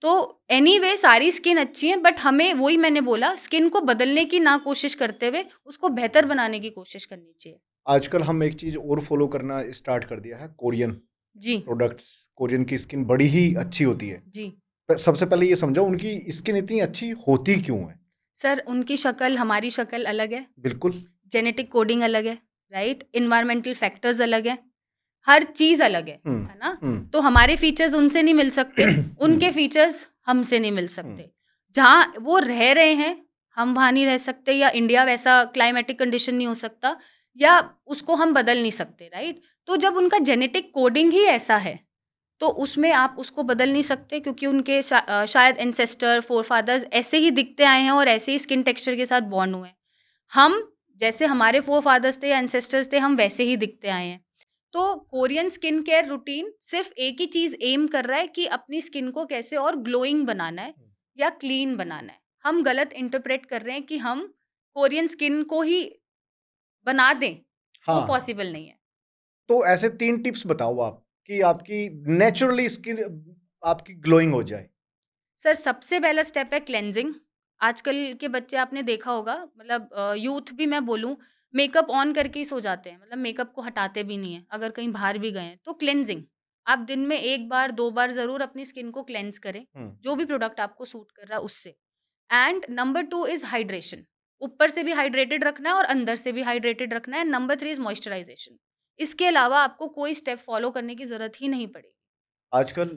तो एनीवे सारी स्किन अच्छी है, बट हमें वही मैंने बोला, स्किन को बदलने की ना कोशिश करते हुए उसको बेहतर बनाने की कोशिश करनी चाहिए। आजकल हम एक चीज़ और फ़ॉलो करना स्टार्ट कर दिया है, कोरियन जी, प्रोडक्ट्स। कोरियन की स्किन बड़ी ही अच्छी होती है। जी। सबसे पहले ये समझाओ उनकी स्किन इतनी अच्छी होती क्यों है? सर उनकी शक्ल, हमारी शक्ल अलग है, बिल्कुल। जेनेटिक कोडिंग अलग है, राइट? एनवायरमेंटल फैक्टर्स अलग हैं। हर चीज़ अलग है ना? तो हमारे फीचर्स उनसे नहीं मिल सकते, उनके फीचर्स हमसे नहीं मिल सकते। जहाँ वो रह रहे हैं, हम वहाँ नहीं रह सकते, या इंडिया वैसा क्लाइमेटिक कंडीशन नहीं हो सकता, या उसको हम बदल नहीं सकते, राइट? तो जब उनका जेनेटिक कोडिंग ही ऐसा है, तो उसमें आप उसको बदल नहीं सकते क्योंकि उनके शायद एंसेस्टर, फोरफादर्स ऐसे ही दिखते आए हैं और ऐसे ही स्किन टेक्सचर के साथ बॉर्न हुए हैं। हम जैसे हमारे फोरफादर्स थे या एंसेस्टर्स थे, हम वैसे ही दिखते आए हैं। तो कोरियन स्किन केयर रूटीन सिर्फ एक ही चीज़ एम कर रहा है कि अपनी स्किन को कैसे और ग्लोइंग बनाना है या क्लीन बनाना है। हम गलत इंटरप्रेट कर रहे हैं कि हम कोरियन स्किन को ही बना दें, वो हाँ, पॉसिबल नहीं है। तो ऐसे 3 टिप्स बताओ आप कि आपकी नेचुरली स्किन आपकी ग्लोइंग हो जाए। सर सबसे पहला स्टेप है क्लेंजिंग। आजकल के बच्चे आपने देखा होगा, मतलब यूथ भी मैं बोलूँ, मेकअप ऑन करके ही सो जाते हैं, मतलब मेकअप को हटाते भी नहीं हैं, अगर कहीं बाहर भी गए हैं। तो क्लेंजिंग, आप दिन में 1 बार 2 बार ज़रूर अपनी स्किन को क्लेंज़ करें, हुँ। जो भी प्रोडक्ट आपको सूट कर रहा है उससे। And number 2 is hydration. ऊपर से भी हाइड्रेटेड रखना है और अंदर से भी हाइड्रेटेड रखना है। Number 3 is moisturisation. इसके अलावा आपको कोई स्टेप फॉलो करने की ज़रूरत ही नहीं पड़ेगी। आजकल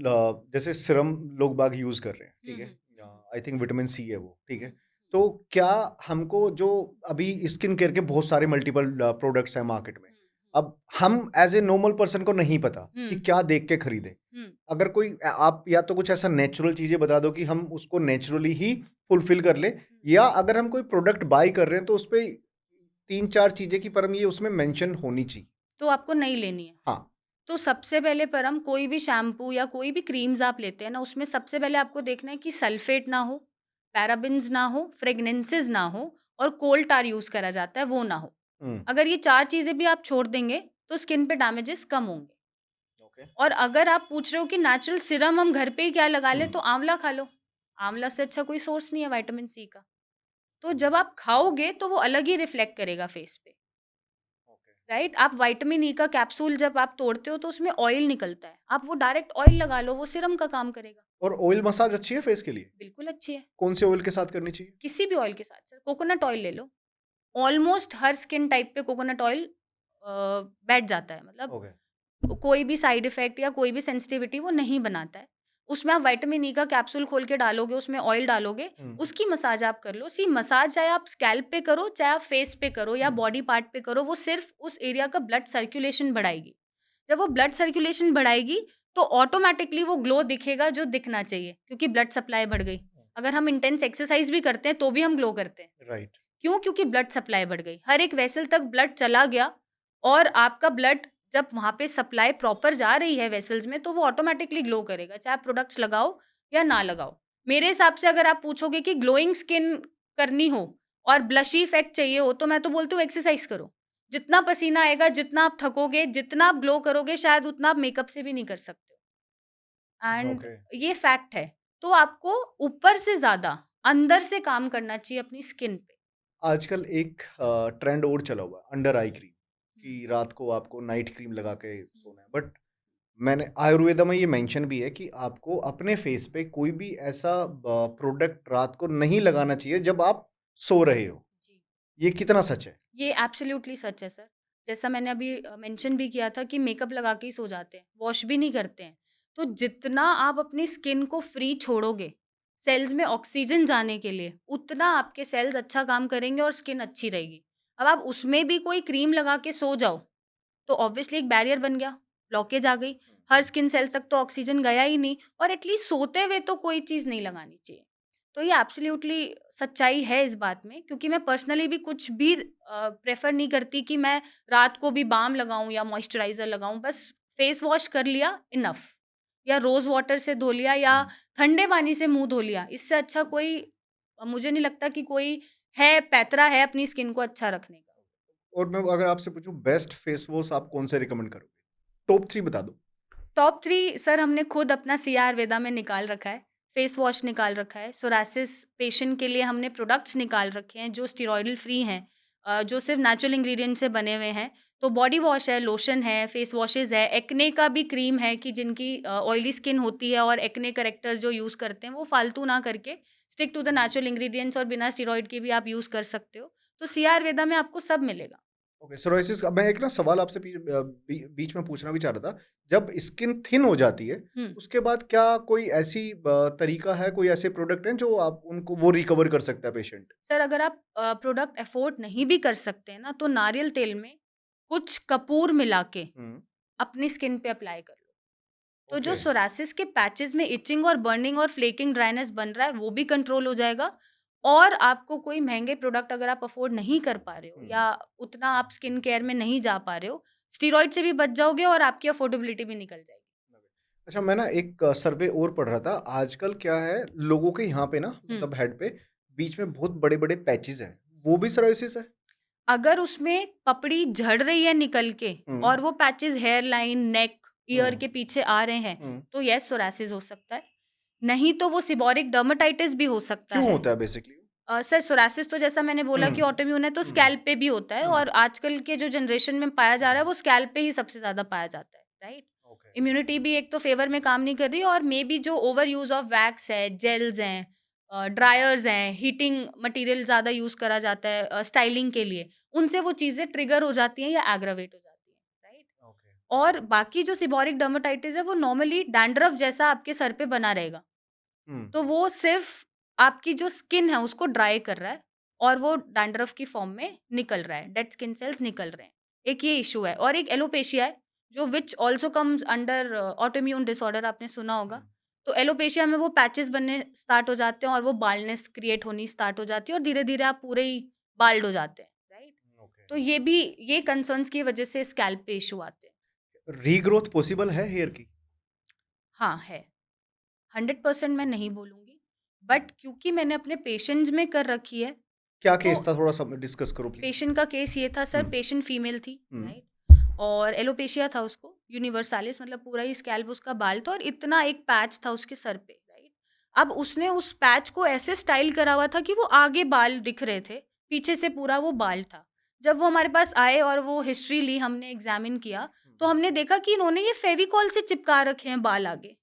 जैसे सीरम लोग बाग यूज़ कर रहे हैं, हुँ, ठीक है? हुँ। आई थिंक विटामिन सी है वो, ठीक है? हुँ, तो क्या हमको जो अभी स्किन केयर के बहुत सारे मल्टीपल प्रोडक्ट्स हैं मार्केट में, हुँ, अब हम एज़ ए नॉर्मल पर्सन को नहीं पता हुँ, कि हुँ, क्या देख के खरीदें। हुँ। अगर कोई आप या तो कुछ ऐसा नेचुरल चीज़ें बता दो कि हम उसको नेचुरली ही फुलफ़िल कर लें, हुँ। या अगर हम कोई प्रोडक्ट बाय कर रहे हैं तो उसपे 3-4 चीज़ें कि परम ये उसमें मेंशन होनी चाहिए। तो आपको नहीं लेनी है। हाँ, तो सबसे पहले परम कोई भी शैम्पू या कोई भी क्रीम्स आप लेते हैं ना, उसमें सबसे पहले आपको देखना है कि सल्फेट ना हो, पैराबेन्स ना हो, फ्रेग्रेंसेस ना हो और कोल टार यूज़ करा जाता है, वो ना हो। हुँ, अगर ये 4 चीज़ें भी आप छोड़ देंगे, तो स्किन पे डैमेजेस कम होंगे। ओके। और अगर आप पूछ रहे हो कि नेचुरल सीरम हम घर पे ही क्या लगा लें, हुँ, तो आंवला खा लो। आंवला से अच्छा कोई सोर्स नहीं है विटामिन सी का। तो जब आप खाओगे, तो वो अलग ही रिफ्लेक्ट करेगा फेस पे। ओके। राइट? आप विटामिन ई का कैप्सूल जब आप तोड़ते हो तो उसमें ऑयल निकलता है। आप वो डायरेक्ट ऑयल लगा लो, वो सीरम का काम करेगा। और ऑयल मसाज अच्छी है फेस के लिए? बिल्कुल अच्छी है। कौन से ऑयल के साथ करनी चाहिए? किसी भी ऑयल के साथ सर, कोकोनट ऑयल ले लो। ऑलमोस्ट हर स्किन टाइप पे कोकोनट ऑयल बैठ जाता है। मतलब ओके। कोई भी साइड इफ़ेक्ट या कोई भी सेंसिटिविटी वो नहीं बनाता है। उसमें आप विटामिन ई का कैप्सूल खोल के डालोगे, उसमें ऑयल डालोगे, हुँ, उसकी मसाज आप कर लो। सी मसाज चाहे आप स्कैल्प पे करो, चाहे आप फेस पे करो या हुँ, बॉडी पार्ट पे करो, वो सिर्फ़ उस एरिया का ब्लड सर्कुलेशन बढ़ाएगी। जब वो ब्लड सर्कुलेशन बढ़ाएगी, तो ऑटोमैटिकली वो ग्लो दिखेगा जो दिखना चाहिए, क्योंकि ब्लड सप्लाई बढ़ गई। अगर हम इंटेंस एक्सरसाइज़ भी करते हैं, तो भी हम ग्लो करते हैं। राइट। क्यों? क्योंकि ब्लड सप्लाई बढ़ गई। हर एक वेसल तक ब्लड चला गया और आपका ब्लड जब वहाँ पे सप्लाई प्रॉपर जा रही है वेसल्स में, तो वो ऑटोमैटिकली ग्लो करेगा, चाहे आप प्रोडक्ट्स लगाओ या ना लगाओ। मेरे हिसाब से अगर आप पूछोगे कि ग्लोइंग स्किन करनी हो और ब्लशी इफ़ेक्ट चाहिए हो, तो मैं तो बोलती हूँ एक्सरसाइज़ करो। जितना पसीना आएगा, जितना आप थकोगे, जितना आप ग्लो करोगे, शायद उतना आप मेकअप से भी नहीं कर सकते हो। And okay. ये फैक्ट है। तो आपको ऊपर से ज़्यादा अंदर से काम करना चाहिए अपनी स्किन पे। आजकल एक ट्रेंड और चला हुआ है अंडर आई क्रीम हुँ, कि रात को आपको नाइट क्रीम लगा के हुँ, सोना है। बट मैंने आयुर्वेदा में ये मेंशन भी है कि आपको अपने फेस पे कोई भी ऐसा प्रोडक्ट रात को नहीं लगाना चाहिए जब आप सो रहे हो। जी। ये कितना सच है? ये एब्सोल्युटली सच है सर। जैसा मैंने अभी मेंशन भी किया था कि मेकअप लगा के ही सो जाते हैं, वॉश भी नहीं करते हैं। तो जितना आप अपनी स्किन को फ्री छोड़ोगे, सेल्स में ऑक्सीजन जाने के लिए, उतना आपके सेल्स अच्छा काम करेंगे और स्किन अच्छी रहेगी। अब आप उसमें भी कोई क्रीम लगा के सो जाओ, तो ऑब्वियसली एक बैरियर बन गया, ब्लॉकेज आ गई। हर स्किन सेल्स तक तो ऑक्सीजन गया ही नहीं और एटलीस्ट सोते हुए तो कोई चीज़ नहीं लगानी चाहिए। तो ये एब्सोल्युटली सच्चाई है इस बात में, क्योंकि मैं पर्सनली भी कुछ भी प्रेफ़र नहीं करती कि मैं रात को भी बाम लगाऊँ या मॉइस्चराइज़र लगाऊँ। बस फेस वॉश कर लिया, इनफ। या रोज़ वाटर से धो लिया या हुँ। ठंडे पानी से मुँह धो लिया। इससे अच्छा कोई मुझे नहीं लगता कि कोई है पैतरा है अपनी स्किन को अच्छा रखने का। और मैं अगर आपसे पूछूँ बेस्ट फेस वॉश आप कौन से रिकमेंड करोगे? टॉप 3 बता दो। टॉप 3 सर हमने खुद अपना आयुर्वेदा में निकाल रखा है। फेस वॉश निकाल रखा है, सोरासिस पेशेंट के लिए हमने प्रोडक्ट्स निकाल रखे हैं जो स्टेरॉइडल फ्री हैं, जो सिर्फ़ नेचुरल इंग्रीडिएंट से बने हुए हैं। तो बॉडी वॉश है, लोशन है, फेस वॉशेज़ है, एक्ने का भी क्रीम है कि जिनकी ऑयली स्किन होती है और एक्ने करेक्टर्स जो यूज़ करते हैं, वो फालतू ना करके stick to the natural ingredients और बिना स्टेरॉइड के भी आप यूज़ कर सकते हो। तो आयुर्वेदा में आपको सब मिलेगा। ओके, सोराइसिस का मैं एक ना सवाल आपसे बीच में पूछना भी चाह रहा था। जब स्किन थिन हो जाती है, हुँ। उसके बाद क्या कोई ऐसी तरीका है, कोई ऐसे प्रोडक्ट हैं जो आप उनको वो रिकवर कर सकता है पेशेंट? सर अगर आप प्रोडक्ट अफ़ोर्ड नहीं भी कर सकते हैं ना, तो नारियल तेल में कुछ कपूर मिला के हुँ, अपनी स्किन पे अप्लाई कर लो। तो जो ओके। सोरासिस के पैचेज़ में इचिंग और बर्निंग और फ्लेकिंग ड्राइनेस बन रहा है, वो भी कंट्रोल हो जाएगा। और आपको कोई महँगे प्रोडक्ट अगर आप अफ़ोर्ड नहीं कर पा रहे हो हुँ, या उतना आप स्किन केयर में नहीं जा पा रहे हो, स्टेरॉइड से भी बच जाओगे और आपकी अफ़ोर्डेबिलिटी भी निकल जाएगी। अच्छा, मैं ना एक सर्वे और पढ़ रहा था। आजकल क्या है, लोगों के यहाँ पे ना हुँ। मतलब हेड पे बीच में बहुत बड़े-बड़े पैचेज़ हैं। वो भी सोराइसिस है? अगर उसमें पपड़ी झड़ रही है निकल के हुँ, और वो पैचेज़ हेयर लाइन, नेक, ईयर हुँ, के पीछे आ रहे हैं, हुँ। तो येस सोरासिस हो सकता है। नहीं तो वो सीबोरिक डर्मेटाइटिस भी हो सकता क्यों है। होता है बेसिकली? सर सोरासिस तो जैसा मैंने बोला हुँ, कि ऑटोइम्यून है तो हुँ, स्कैल्प पे भी होता है हुँ, और आजकल के जो जनरेशन में पाया जा रहा है हुँ। वो स्कैल्प पे ही सबसे ज़्यादा पाया जाता है, राइट? ओके। इम्यूनिटी भी एक तो फ़ेवर में काम नहीं कर रही और मेबी जो ओवर यूज़ ऑफ वैक्स है, जेल्स हैं, ड्रायर्स हैं, हीटिंग मटीरियल ज़्यादा यूज़ करा जाता है स्टाइलिंग के लिए, उनसे वो चीज़ें ट्रिगर हो जाती हैं या एग्रावेट हो जाती हैं, राइट? ओके। और बाकी जो सीबोरिक डर्मेटाइटिस है वो नॉर्मली डैंड्रफ जैसा आपके सर पे बना रहेगा। हुँ, तो वो सिर्फ़ आपकी जो स्किन है उसको ड्राई कर रहा है और वो डैंड्रफ की फ़ॉर्म में निकल रहा है, डेड स्किन सेल्स निकल रहे हैं। एक ये इश्यू है और एक एलोपेशिया है जो which also comes under autoimmune disorder आपने सुना हुँ। होगा। तो एलोपेशिया में वो पैचेज़ बनने स्टार्ट हो जाते हैं और वो बाल्डनेस क्रिएट होनी स्टार्ट हो जाती है और धीरे-धीरे आप पूरे ही बाल्ड हो जाते हैं, राइट? ओके। तो ये कंसर्न्स की वजह से स्कैल्प पे इश्यू आते हैं। रीग्रोथ पॉसिबल है हेयर की? हाँ, है। 100% मैं नहीं बोलूँगी, बट क्योंकि मैंने अपने पेशेंट्स में कर रखी है, क्या केस तो था, थोड़ा सा डिस्कस करो प्लीज। पेशेंट का केस ये था सर, हम्म। पेशेंट फीमेल थी, हम्म। राइट? और एलोपेशिया था उसको, यूनिवर्सालिस, मतलब पूरा ही स्कैल्प उसका बाल था और इतना एक पैच था उसके सर पे, राइट? अब उसने उस पैच को ऐसे स्टाइल करा हुआ था कि वो आगे बाल दिख रहे थे, पीछे से पूरा वो बाल था। जब वो हमारे पास आए और वो हिस्ट्री ली, हमने एग्ज़ामिन किया, तो हमने देखा कि इन्होंने ये फेविकोल से चिपका रखे हैं बाल आगे,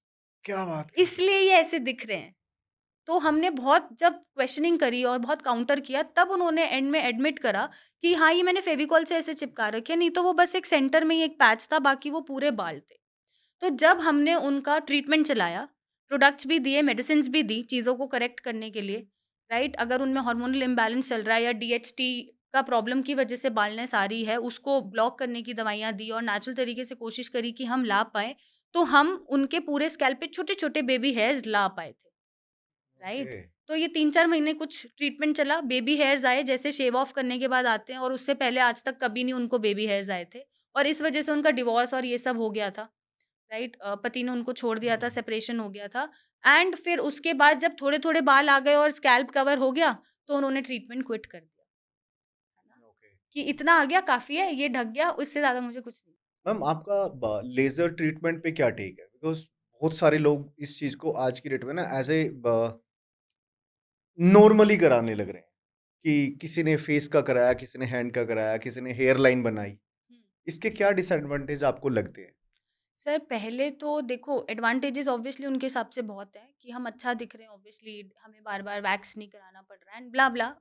क्या बात कर रहे इसलिए ये ऐसे दिख रहे हैं। तो हमने बहुत जब क्वेश्चनिंग करी और बहुत काउंटर किया, तब उन्होंने एंड में एडमिट करा कि हाँ, ये मैंने फेविकोल से ऐसे चिपका रखे हैं, नहीं तो वो बस एक सेंटर में ही एक पैच था, बाकी वो पूरे बाल थे। तो जब हमने उनका ट्रीटमेंट चलाया, प्रोडक्ट्स भी दिए, मेडिसिन्स भी दी चीज़ों को करेक्ट करने के लिए, राइट? अगर उनमें हार्मोनल इम्बैलेंस चल रहा है या डीएचटी का प्रॉब्लम की वजह से बालनेस आ रही है, उसको ब्लॉक करने की दवाइयाँ दी और नेचुरल तरीके से कोशिश करी कि हम ला पाएँ, तो हम उनके पूरे स्कैल्प पे छोटे-छोटे बेबी हेयर्स ला पाए थे। राइट? ओके। तो ये 3-4 महीने कुछ ट्रीटमेंट चला, बेबी हेयर्स आए जैसे शेव ऑफ करने के बाद आते हैं, और उससे पहले आज तक कभी नहीं उनको बेबी हेयर्स आए थे, और इस वजह से उनका डिवोर्स और ये सब हो गया था, राइट? पति ने उनको छोड़ दिया था, सेपरेशन हो गया था, एंड फिर उसके बाद जब थोड़े-थोड़े बाल आ गए और स्कैल्प कवर हो गया, तो उन्होंने ट्रीटमेंट क्विट कर दिया, है ना? ओके। कि इतना आ गया काफ़ी है, ये ढक गया, उससे ज़्यादा मुझे कुछ नहीं। मैम, आपका लेजर ट्रीटमेंट पे क्या टेक है? बिकॉज बहुत सारे लोग इस चीज को आज की डेट में ना एज ए नॉर्मली कराने लग रहे हैं कि किसी ने फेस का कराया, किसी ने हैंड का कराया, किसी ने हेयर लाइन बनाई। हुँ। इसके क्या डिसएडवांटेज आपको लगते हैं? सर, पहले तो देखो, एडवांटेजेस ऑब्वियसली उनके हिसाब से बहुत हैं कि हम अच्छा दिख रहे हैं, ऑब्वियसली हमें बार-बार वैक्स नहीं कराना पड़ रहा है एंड ब्ला ब्ला,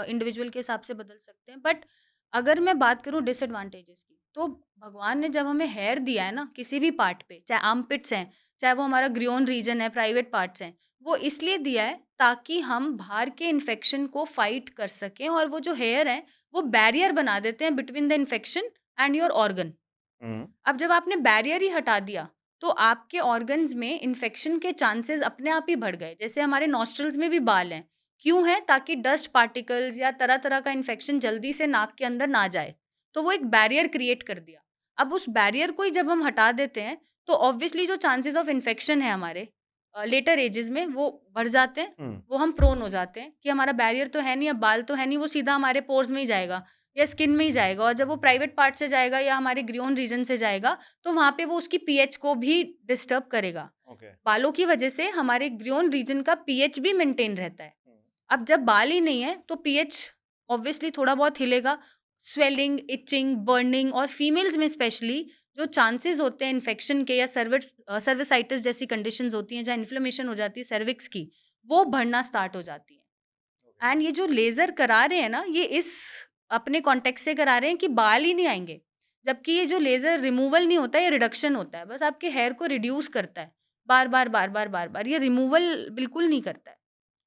इंडिविजुअल के हिसाब से बदल सकते हैं। बट अगर मैं बात करूँ डिसएडवांटेजेस की, तो भगवान ने जब हमें हेयर दिया है ना किसी भी पार्ट पे, चाहे आर्मपिट्स हैं, चाहे वो हमारा ग्रियोन रीजन है, प्राइवेट पार्ट्स हैं, वो इसलिए दिया है ताकि हम बाहर के इन्फेक्शन को फाइट कर सकें, और वो जो हेयर हैं, वो बैरियर बना देते हैं between the infection and your organ. Hmm. अब जब आपने बैरियर ही हटा दिया, तो आपके ऑर्गन्स में इन्फेक्शन के चांसेस अपने आप ही बढ़ गए। जैसे हमारे नॉस्ट्रल्स में भी बाल हैं, क्यों हैं? ताकि डस्ट पार्टिकल्स या तरह-तरह का इन्फेक्शन जल्दी से नाक के अंदर ना जाए। तो वो एक बैरियर क्रिएट कर दिया। अब उस बैरियर को ही जब हम हटा देते हैं, तो ऑब्वियसली जो चांसेस ऑफ इन्फेक्शन है हमारे लेटर एजेस में, वो बढ़ जाते हैं। हम्म। वो हम प्रोन हो जाते हैं कि हमारा बैरियर तो है नहीं, अब बाल तो है नहीं, वो सीधा हमारे पोर्स में ही जाएगा या स्किन में ही जाएगा, और जब वो प्राइवेट पार्ट से जाएगा या हमारे ग्रियोन रीजन से जाएगा, तो वहाँ पे वो उसकी पीएच को भी डिस्टर्ब करेगा। ओके। बालों की वजह से हमारे ग्रियोन रीजन का पीएच भी मेंटेन रहता है। अब जब बाल ही नहीं है, तो पीएच ऑब्वियसली थोड़ा बहुत हिलेगा, स्वेलिंग, इचिंग, बर्निंग, और फीमेल्स में स्पेशली जो चांसेस होते हैं इन्फेक्शन के या सर्विसाइटिस जैसी कंडीशंस होती हैं जहाँ इन्फ्लेमेशन हो जाती है सर्विक्स की, वो बढ़ना स्टार्ट हो जाती है। एंड ये जो लेज़र करा रहे हैं ना, ये इस अपने कॉन्टेक्स्ट से करा रहे हैं कि बाल ही नहीं आएँगे। जबकि ये जो लेज़र रिमूवल नहीं होता है, ये रिडक्शन होता है। बस आपके हेयर को रिड्यूस करता है। बार-बार, बार-बार, बार-बार। ये रिमूवल बिल्कुल नहीं करता है।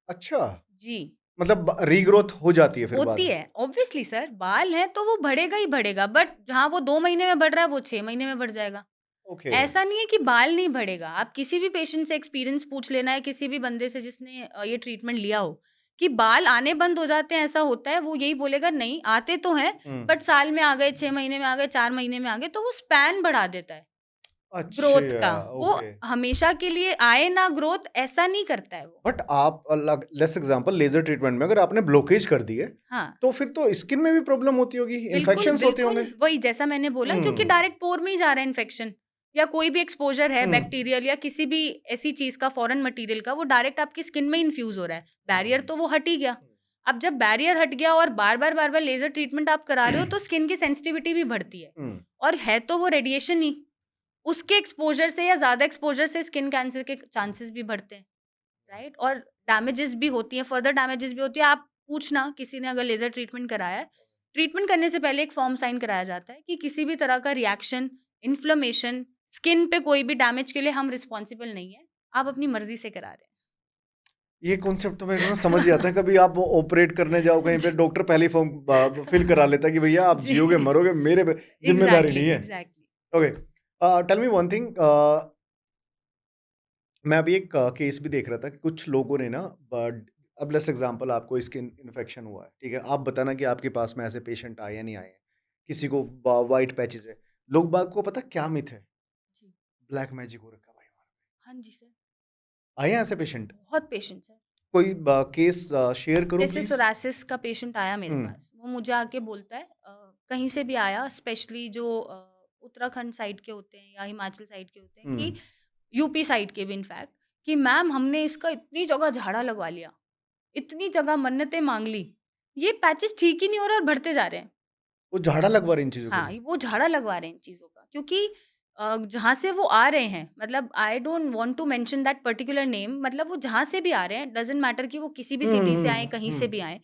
अच्छा, जी, मतलब रीग्रोथ हो जाती है फिर बाद होती में? है। ऑब्वियसली सर, बाल हैं तो वो बढ़ेगा ही बढ़ेगा, बट जहाँ वो 2 महीने में बढ़ रहा है, वो 6 महीने में बढ़ जाएगा। ओके। ऐसा नहीं है कि बाल नहीं बढ़ेगा। आप किसी भी पेशेंट से एक्सपीरियंस पूछ लेना है, किसी भी बंदे से जिसने ये ट्रीटमेंट लिया हो, कि बाल आने बंद हो जाते हैं, ऐसा होता है, वो यही बोलेगा नहीं आते तो हैं, हम्म। बट साल में आ गए, 6 महीने में आ गए, 4 महीने में आ गए, तो वो स्पैन बढ़ा देता है ग्रोथ का। अच्छा। वो ओके। हमेशा के लिए आए ना ग्रोथ, ऐसा नहीं करता है वो। बट आप अलग लेस एग्जांपल लेजर ट्रीटमेंट में अगर आपने ब्लॉकेज कर दी है, हाँ, तो फिर तो स्किन में भी प्रॉब्लम होती होगी, बिल्कुल, इन्फेक्शंस होते बिल्कुल, होंगे। वही जैसा मैंने बोला, क्योंकि हम्म। डायरेक्ट पोर में ही जा रहा है इन्फेक्शन, या कोई भी एक्सपोज़र है हम्म। बैक्टीरियल या किसी भी ऐसी चीज़ का, फॉरेन मटेरियल का, वो डायरेक्ट आपकी स्किन में इन्फ्यूज़ हो रहा है। बैरियर तो वो हट ही गया। अब जब बैरियर हट गया और बार-बार, बार-बार लेज़र ट्रीटमेंट आप करा रहे हो, तो स्किन की सेंसिटिविटी भी बढ़ती है, हम्म। और है तो वो रेडिएशन ही। उसके एक्सपोज़र से या ज़्यादा एक्सपोज़र से स्किन कैंसर के चांसेस भी बढ़ते हैं, राइट? और डैमेजेस भी होती हैं, फर्दर डैमेजेस भी होती है। आप पूछना, किसी ने अगर लेज़र ट्रीटमेंट कराया है, ट्रीटमेंट करने से पहले एक फॉर्म साइन कराया जाता है कि किसी भी तरह का रिएक्शन, इन्फ्लेमेशन, स्किन पे कोई भी डैमेज के लिए हम रिस्पॉन्सिबल नहीं हैं। आप अपनी मर्ज़ी से करा रहे ये कॉन्सेप्ट तो मेरे को ना समझ ही आता है। कभी आप ऑपरेट करने जाओ हैं। कहीं पे, जी, डॉक्टर पहले ही फॉर्म फिल करा लेता है कि भैया आप जी। जियोगे मरोगे, मेरे पे जिम्मेदारी एग्ज़ैक्टली, नहीं है। Exactly. Okay. Tell me one thing. मैं अभी एक केस भी देख रहा था कि कुछ लोगों ने ना, अब लेट्स एग्जांपल आपको स्किन इन्फेक्शन हुआ है, ठीक है? आप बताना कि आपके पास में ऐसे पेशेंट आए या नहीं आए हैं। किसी को वाइट पैचेस है। लोग बाग को पता क्या मिथ है, जी। ब्लैक मैजिक हो रखा है भाई हमारा। हाँ जी सर, आए हैं ऐसे पेशेंट? बहुत पेशेंट्स हैं। कोई केस शेयर करो जैसे प्लीज। सोरासिस का पेशेंट आया मेरे हम्म। पास, वो मुझे आके बोलता है कहीं से भी आया, स्पेशली जो उत्तराखंड साइड के होते हैं या हिमाचल साइड के होते हैं, कि हम्म। यूपी साइड के भी इनफैक्ट, कि मैम हमने इसका इतनी जगह झाड़ा लगवा लिया, इतनी जगह मन्नतें मांग ली, ये पैचेस ठीक ही नहीं हो रहे और बढ़ते जा रहे हैं। वो झाड़ा लगवा रहे इन चीजों के हाँ, लिए। वो झाड़ा लगवा रहे हैं इन चीज़ों का, क्योंकि जहाँ से वो आ रहे हैं, मतलब I don't want to mention that particular name, मतलब वो जहाँ से भी आ रहे हैं, डज़न्ट मैटर कि वो किसी भी सिटी से आएँ, कहीं से भी आएँ,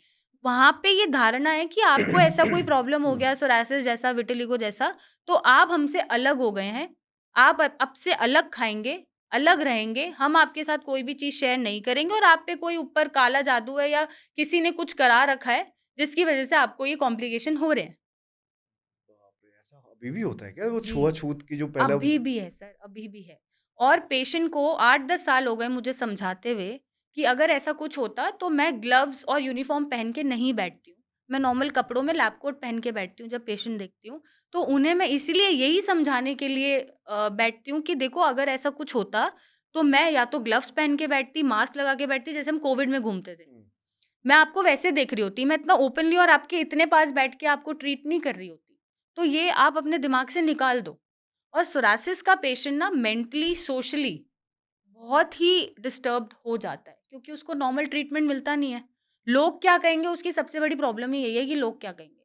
वहाँ पे ये धारणा है कि आपको ऐसा कोई प्रॉब्लम हो गया, सोरासिस जैसा, विटिलिगो जैसा, तो आप हमसे अलग हो गए हैं, आप अब से अलग खाएँगे, अलग रहेंगे, हम आपके साथ कोई भी चीज़ शेयर नहीं करेंगे और आप पे कोई ऊपर काला जादू है या किसी ने कुछ करा रखा है, जिसकी वज़ह से आपको ये कॉम्प्लिकेशन हो रहे हैं। बाप रे! ऐसा अभी भी होता है क्या? वो जी। छुआ-छूत की जो पहला अभी भी है सर, अभी भी है। और पेशेंट को 8-10 साल हो गए मुझे समझाते हुए कि अगर ऐसा कुछ होता तो मैं ग्लव्स और यूनिफ़ॉर्म पहन के नहीं बैठती हूँ। मैं नॉर्मल कपड़ों में लैब कोट पहन के बैठती हूँ जब पेशेंट देखती हूँ। तो उन्हें मैं इसीलिए यही समझाने के लिए बैठती हूँ कि देखो अगर ऐसा कुछ होता तो मैं या तो ग्लव्स पहन के बैठती, मास्क लगा के बैठती, जैसे हम कोविड में घूमते थे। हुँ, मैं आपको वैसे देख रही होती, मैं इतना ओपनली और आपके इतने पास बैठ के आपको ट्रीट नहीं कर रही होती। तो ये आप अपने दिमाग से निकाल दो। और सोरासिस का पेशेंट ना मेंटली, सोशली बहुत ही डिस्टर्ब्ड हो जाता है, क्योंकि उसको नॉर्मल ट्रीटमेंट मिलता नहीं है। लोग क्या कहेंगे, उसकी सबसे बड़ी प्रॉब्लम ही यही है कि लोग क्या कहेंगे।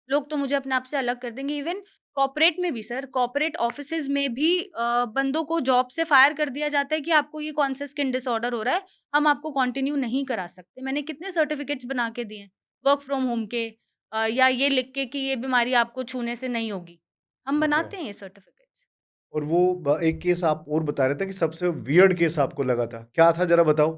लोग तो मुझे अपने आप से अलग कर देंगे। इवन कॉर्पोरेट में भी सर, कॉर्पोरेट ऑफिसेज में भी बंदों को जॉब से फायर कर दिया जाता है कि आपको ये कौन सा स्किन डिसऑर्डर हो रहा है, हम आपको कंटिन्यू नहीं करा सकते। मैंने कितने सर्टिफिकेट्स बना के दिए हैं वर्क फ्रॉम होम के, या ये लिख के कि ये बीमारी आपको छूने से नहीं होगी। हम ओके। बनाते हैं ये सर्टिफिकेट्स। और वो एक केस आप और बता रहे थे कि सबसे वियर्ड केस आपको लगा था। क्या था ज़रा बताओ?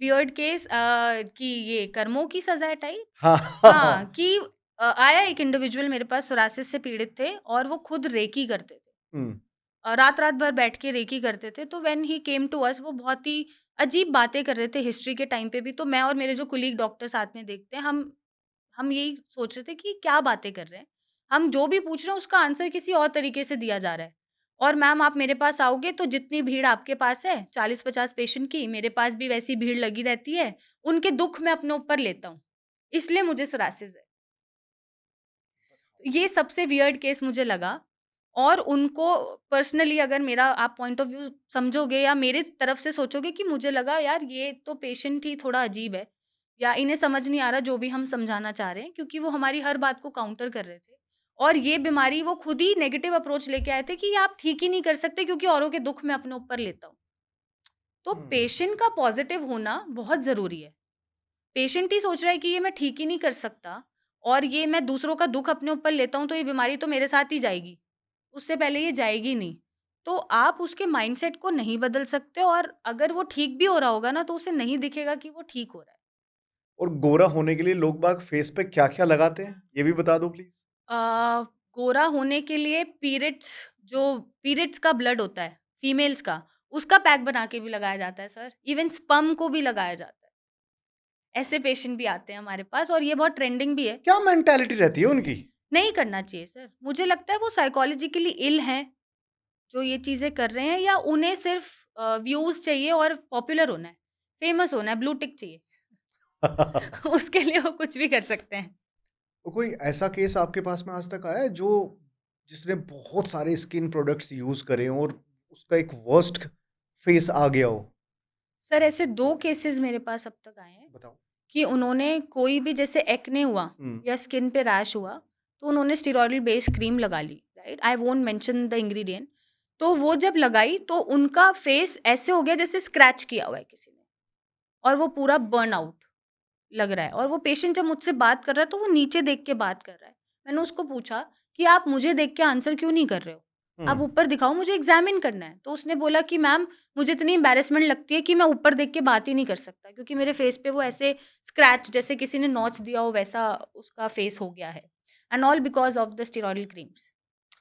वियर्ड केस कि ये कर्मों की सजा है टाइप। हाँ, हाँ, कि आया एक इंडिविजुअल मेरे पास, सोरासिस से पीड़ित थे और वो खुद रेकी करते थे। हुँ, रात-रात भर बैठ के रेकी करते थे, तो when he came to us, वो बहुत ही अजीब बातें कर रहे थे हिस्ट्री के टाइम पे भी। तो मैं और मेरे जो कोलीग डॉक्टर साथ में देखते हैं, हम यही सोच रहे थे कि क्या बातें कर रहे हैं। हम जो भी पूछ रहे हैं उसका आंसर किसी और तरीके से दिया जा रहा है। और मैम आप मेरे पास आओगे तो जितनी भीड़ आपके पास है 40-50 पेशेंट की, मेरे पास भी वैसी भीड़ लगी रहती है। उनके दुःख मैं अपने ऊपर लेता हूँ, इसलिए मुझे सोरासिस है। ये सबसे वियर्ड केस मुझे लगा। और उनको पर्सनली अगर मेरा आप पॉइंट ऑफ व्यू समझोगे या मेरे तरफ से सोचोगे, कि मुझे लगा यार ये तो पेशेंट ही थोड़ा अजीब है, या इन्हें समझ नहीं आ रहा जो भी हम समझाना चाह रहे हैं, क्योंकि वो हमारी हर बात को काउंटर कर रहे थे। और ये बीमारी वो खुद ही नेगेटिव अप्रोच लेके आए थे कि ये आप ठीक ही नहीं कर सकते, क्योंकि औरों के दुःख मैं अपने ऊपर लेता हूँ। तो हुँ। पेशेंट का पॉजिटिव होना बहुत ज़रूरी है। पेशेंट ही सोच रहा है कि ये मैं ठीक ही नहीं कर सकता और ये मैं दूसरों का दुःख अपने ऊपर लेता हूँ, तो ये बीमारी तो मेरे साथ ही जाएगी। उससे पहले ये जाएगी नहीं। तो आप उसके माइंडसेट को नहीं बदल सकते, और अगर वो ठीक भी हो रहा होगा ना, तो उसे नहीं दिखेगा कि वो ठीक हो रहा है। और गोरा होने के लिए लोग बाग फेस पे क्या-क्या लगाते हैं? ये भी बता दो प्लीज़। अ, गोरा होने के लिए पीरियड्स का ब्लड होता है, फीमेल्स का, उसका पैक बना के भी लगाया जाता है सर। इवन स्पर्म को भी लगाया जाता है। ऐसे पेशेंट भी आते हैं हमारे पास और ये बहुत ट्रेंडिंग भी है। क्या मेंटालिटी रहती है उनकी? नहीं करना चाहिए सर। मुझे लगता है वो साइकोलॉजिकली इल हैं, जो ये चीज़ें कर रहे हैं, या उन्हें सिर्फ़ व्यूज़ चाहिए और पॉपुलर होना है, फ़ेमस होना है, ब्लू टिक चाहिए। उसके लिए वो कुछ भी कर सकते हैं। तो कोई ऐसा केस आपके पास में आज तक आया है जो जिसने बहुत सारे स्किन प्रोडक्ट्स यूज़ करे हों और उसका एक वर्स्ट फेस आ गया हो? सर ऐसे 2 केसेज़ मेरे पास अब तक आए हैं बताओ। कि उन्होंने कोई भी, जैसे एक्ने हुआ हुँ, या स्किन पे रैश हुआ, तो उन्होंने स्टेरॉइडल बेस्ड क्रीम लगा ली, right? I won't mention the ingredient. तो वो जब लगाई तो उनका फेस ऐसे हो गया जैसे स्क्रैच किया हुआ है किसी ने, और वो पूरा बर्न आउट लग रहा है। और वो पेशेंट जब मुझसे बात कर रहा है तो वो नीचे देख के बात कर रहा है। मैंने उसको पूछा कि आप मुझे देख के आंसर क्यों नहीं कर रहे हो? हुँ। आप ऊपर दिखाओ, मुझे एग्ज़ामिन करना है। तो उसने बोला कि मैम मुझे इतनी एम्बैरेसमेंट लगती है कि मैं ऊपर देख के बात ही नहीं कर सकता, क्योंकि मेरे फेस पे वो ऐसे स्क्रैच जैसे किसी ने नोच दिया हो वैसा उसका फेस हो गया है। And all because of the steroidal creams.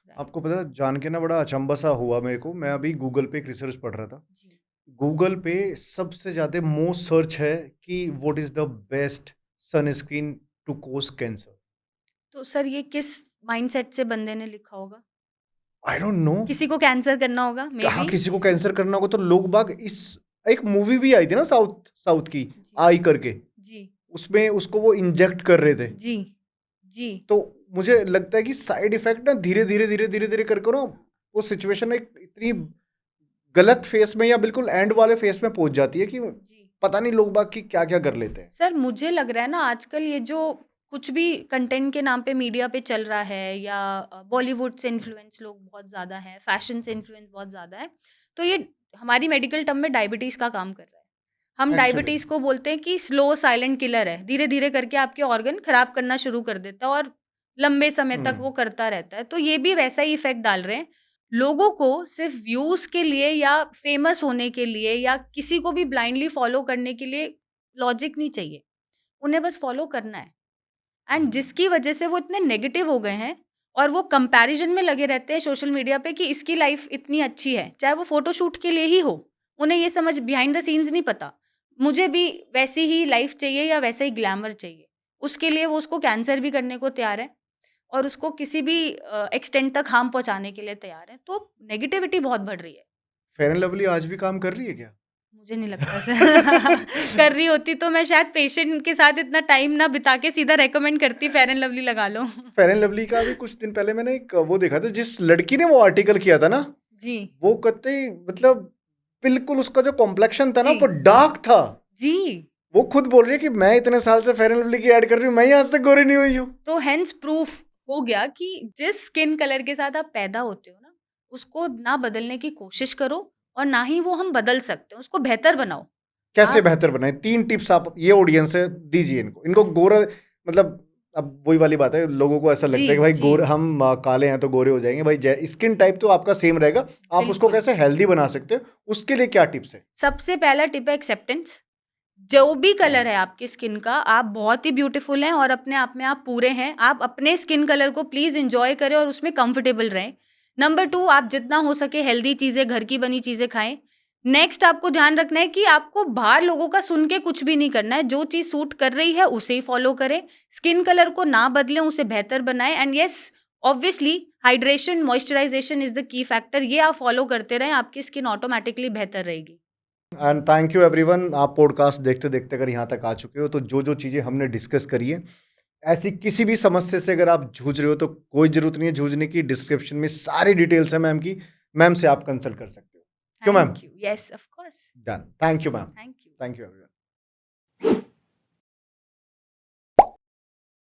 Right. आपको पता है जान के ना बड़ा अचंभा सा हुआ मेरे को। मैं अभी गूगल पे एक रिसर्च पढ़ रहा था। जी। गूगल पे सबसे ज़्यादा मोस्ट सर्च है कि what is the best sunscreen to cause cancer. तो सर ये किस माइंडसेट से बंदे ने लिखा होगा। आई डोंट नो किसी को कैंसर करना होगा मे कहाँ बी। किसी को कैंसर करना होगा तो लोग बाग इस एक मूवी भी आई थी ना साउथ साउथ की जी, आई करके जी, उसमें उसको वो इंजेक्ट कर रहे थे जी, जी। तो मुझे लगता है कि साइड इफेक्ट ना धीरे धीरे धीरे धीरे धीरे करके ना वो सिचुएशन एक इतनी गलत फेस में या बिल्कुल एंड वाले फेस में पहुंच जाती है कि जी। पता नहीं लोग बाग की क्या क्या कर लेते हैं। सर मुझे लग रहा है ना आजकल ये जो कुछ भी कंटेंट के नाम पे मीडिया पे चल रहा है या बॉलीवुड से इन्फ्लुएंस लोग बहुत ज़्यादा है, फैशन से इन्फ्लुएंस बहुत ज़्यादा है, तो ये हमारी मेडिकल टर्म में डायबिटीज़ का काम कर रहा है। हम एक्चुअली डायबिटीज़ को बोलते हैं कि स्लो साइलेंट किलर है, धीरे धीरे करके आपके ऑर्गन खराब करना शुरू कर देता है और लंबे समय तक वो करता रहता है। तो ये भी वैसा ही इफेक्ट डाल रहे हैं। लोगों को सिर्फ व्यूज़ के लिए या फेमस होने के लिए या किसी को भी ब्लाइंडली फॉलो करने के लिए लॉजिक नहीं चाहिए, उन्हें बस फॉलो करना है। एंड जिसकी वजह से वो इतने नेगेटिव हो गए हैं और वो कंपैरिजन में लगे रहते हैं सोशल मीडिया पे कि इसकी लाइफ इतनी अच्छी है, चाहे वो फोटोशूट के लिए ही हो। उन्हें ये समझ बिहाइंड द सीन्स नहीं पता। मुझे भी वैसी ही लाइफ चाहिए या वैसा ही ग्लैमर चाहिए। उसके लिए वो उसको कैंसर भी करने को तैयार है और उसको किसी भी एक्सटेंट तक हार्म पहुँचाने के लिए तैयार है। तो नेगेटिविटी बहुत बढ़ रही है। फेयर एंड लवली आज भी काम कर रही है क्या? मुझे नहीं लगता सर। कर रही होती तो मैं शायद पेशेंट के साथ इतना टाइम ना बिता के सीधा रेकमेंड करती फेयर एंड लवली लगा लो। फेयर एंड लवली का भी कुछ दिन पहले मैंने एक वो देखा था जिस लड़की ने वो आर्टिकल किया था ना जी, वो कतई मतलब बिल्कुल उसका जो कॉम्प्लेक्शन था ना जी, वो डार्क था। जी। वो खुद बोल रही है कि मैं इतने साल से फेयर एंड लवली की ऐड कर रही हूँ मैं ही आज तक गोरी नहीं हुई हूँ। तो हेंस प्रूफ हो गया कि जिस स्किन कलर के साथ आप पैदा होते हो ना, उसको ना बदलने की कोशिश करो और ना ही वो हम बदल सकते हैं, उसको बेहतर बनाओ। कैसे आप बेहतर बनाए 3 टिप्स आप ये ऑडियंस है दीजिए इनको इनको गोरा मतलब अब वही वाली बात है लोगों को ऐसा जी, लगता है कि भाई जी, गोरे हम काले हैं तो गोरे हो जाएंगे भाई स्किन टाइप तो आपका सेम रहेगा आप उसको बिल्कुल। कैसे हेल्दी बना सकते हो उसके लिए क्या टिप्स है? सबसे पहला टिप है एक्सेप्टेंस। जो भी कलर है आपकी स्किन का, आप बहुत ही ब्यूटीफुल हैं और अपने आप में आप पूरे हैं। आप अपने स्किन कलर को प्लीज़ एन्जॉय करें और उसमें कंफर्टेबल रहें। नंबर 2 आप जितना हो सके हेल्दी चीज़ें, घर की बनी चीज़ें खाएँ। नेक्स्ट आपको ध्यान रखना है कि आपको बाहर लोगों का सुन के कुछ भी नहीं करना है। जो चीज़ सूट कर रही है उसे ही फॉलो करें। स्किन कलर को ना बदलें, उसे बेहतर बनाएँ and yes obviously hydration, moisturisation is the key factor. ये आप फॉलो करते रहें, आपकी स्किन ऑटोमैटिकली बेहतर रहेगी। एंड थैंक यू एवरीवन आप पॉडकास्ट देखते देखते अगर यहाँ तक आ चुके हो तो जो जो चीज़ें हमने डिस्कस करी है ऐसी किसी भी समस्या से अगर आप जूझ रहे हो तो कोई ज़रूरत नहीं है जूझने की डिस्क्रिप्शन में सारी डिटेल्स है मैम की मैम से आप कंसल्ट कर सकते हो क्यों ma'am? Thank you. Yes, of course. Done thank you ma'am thank you. Thank you everyone.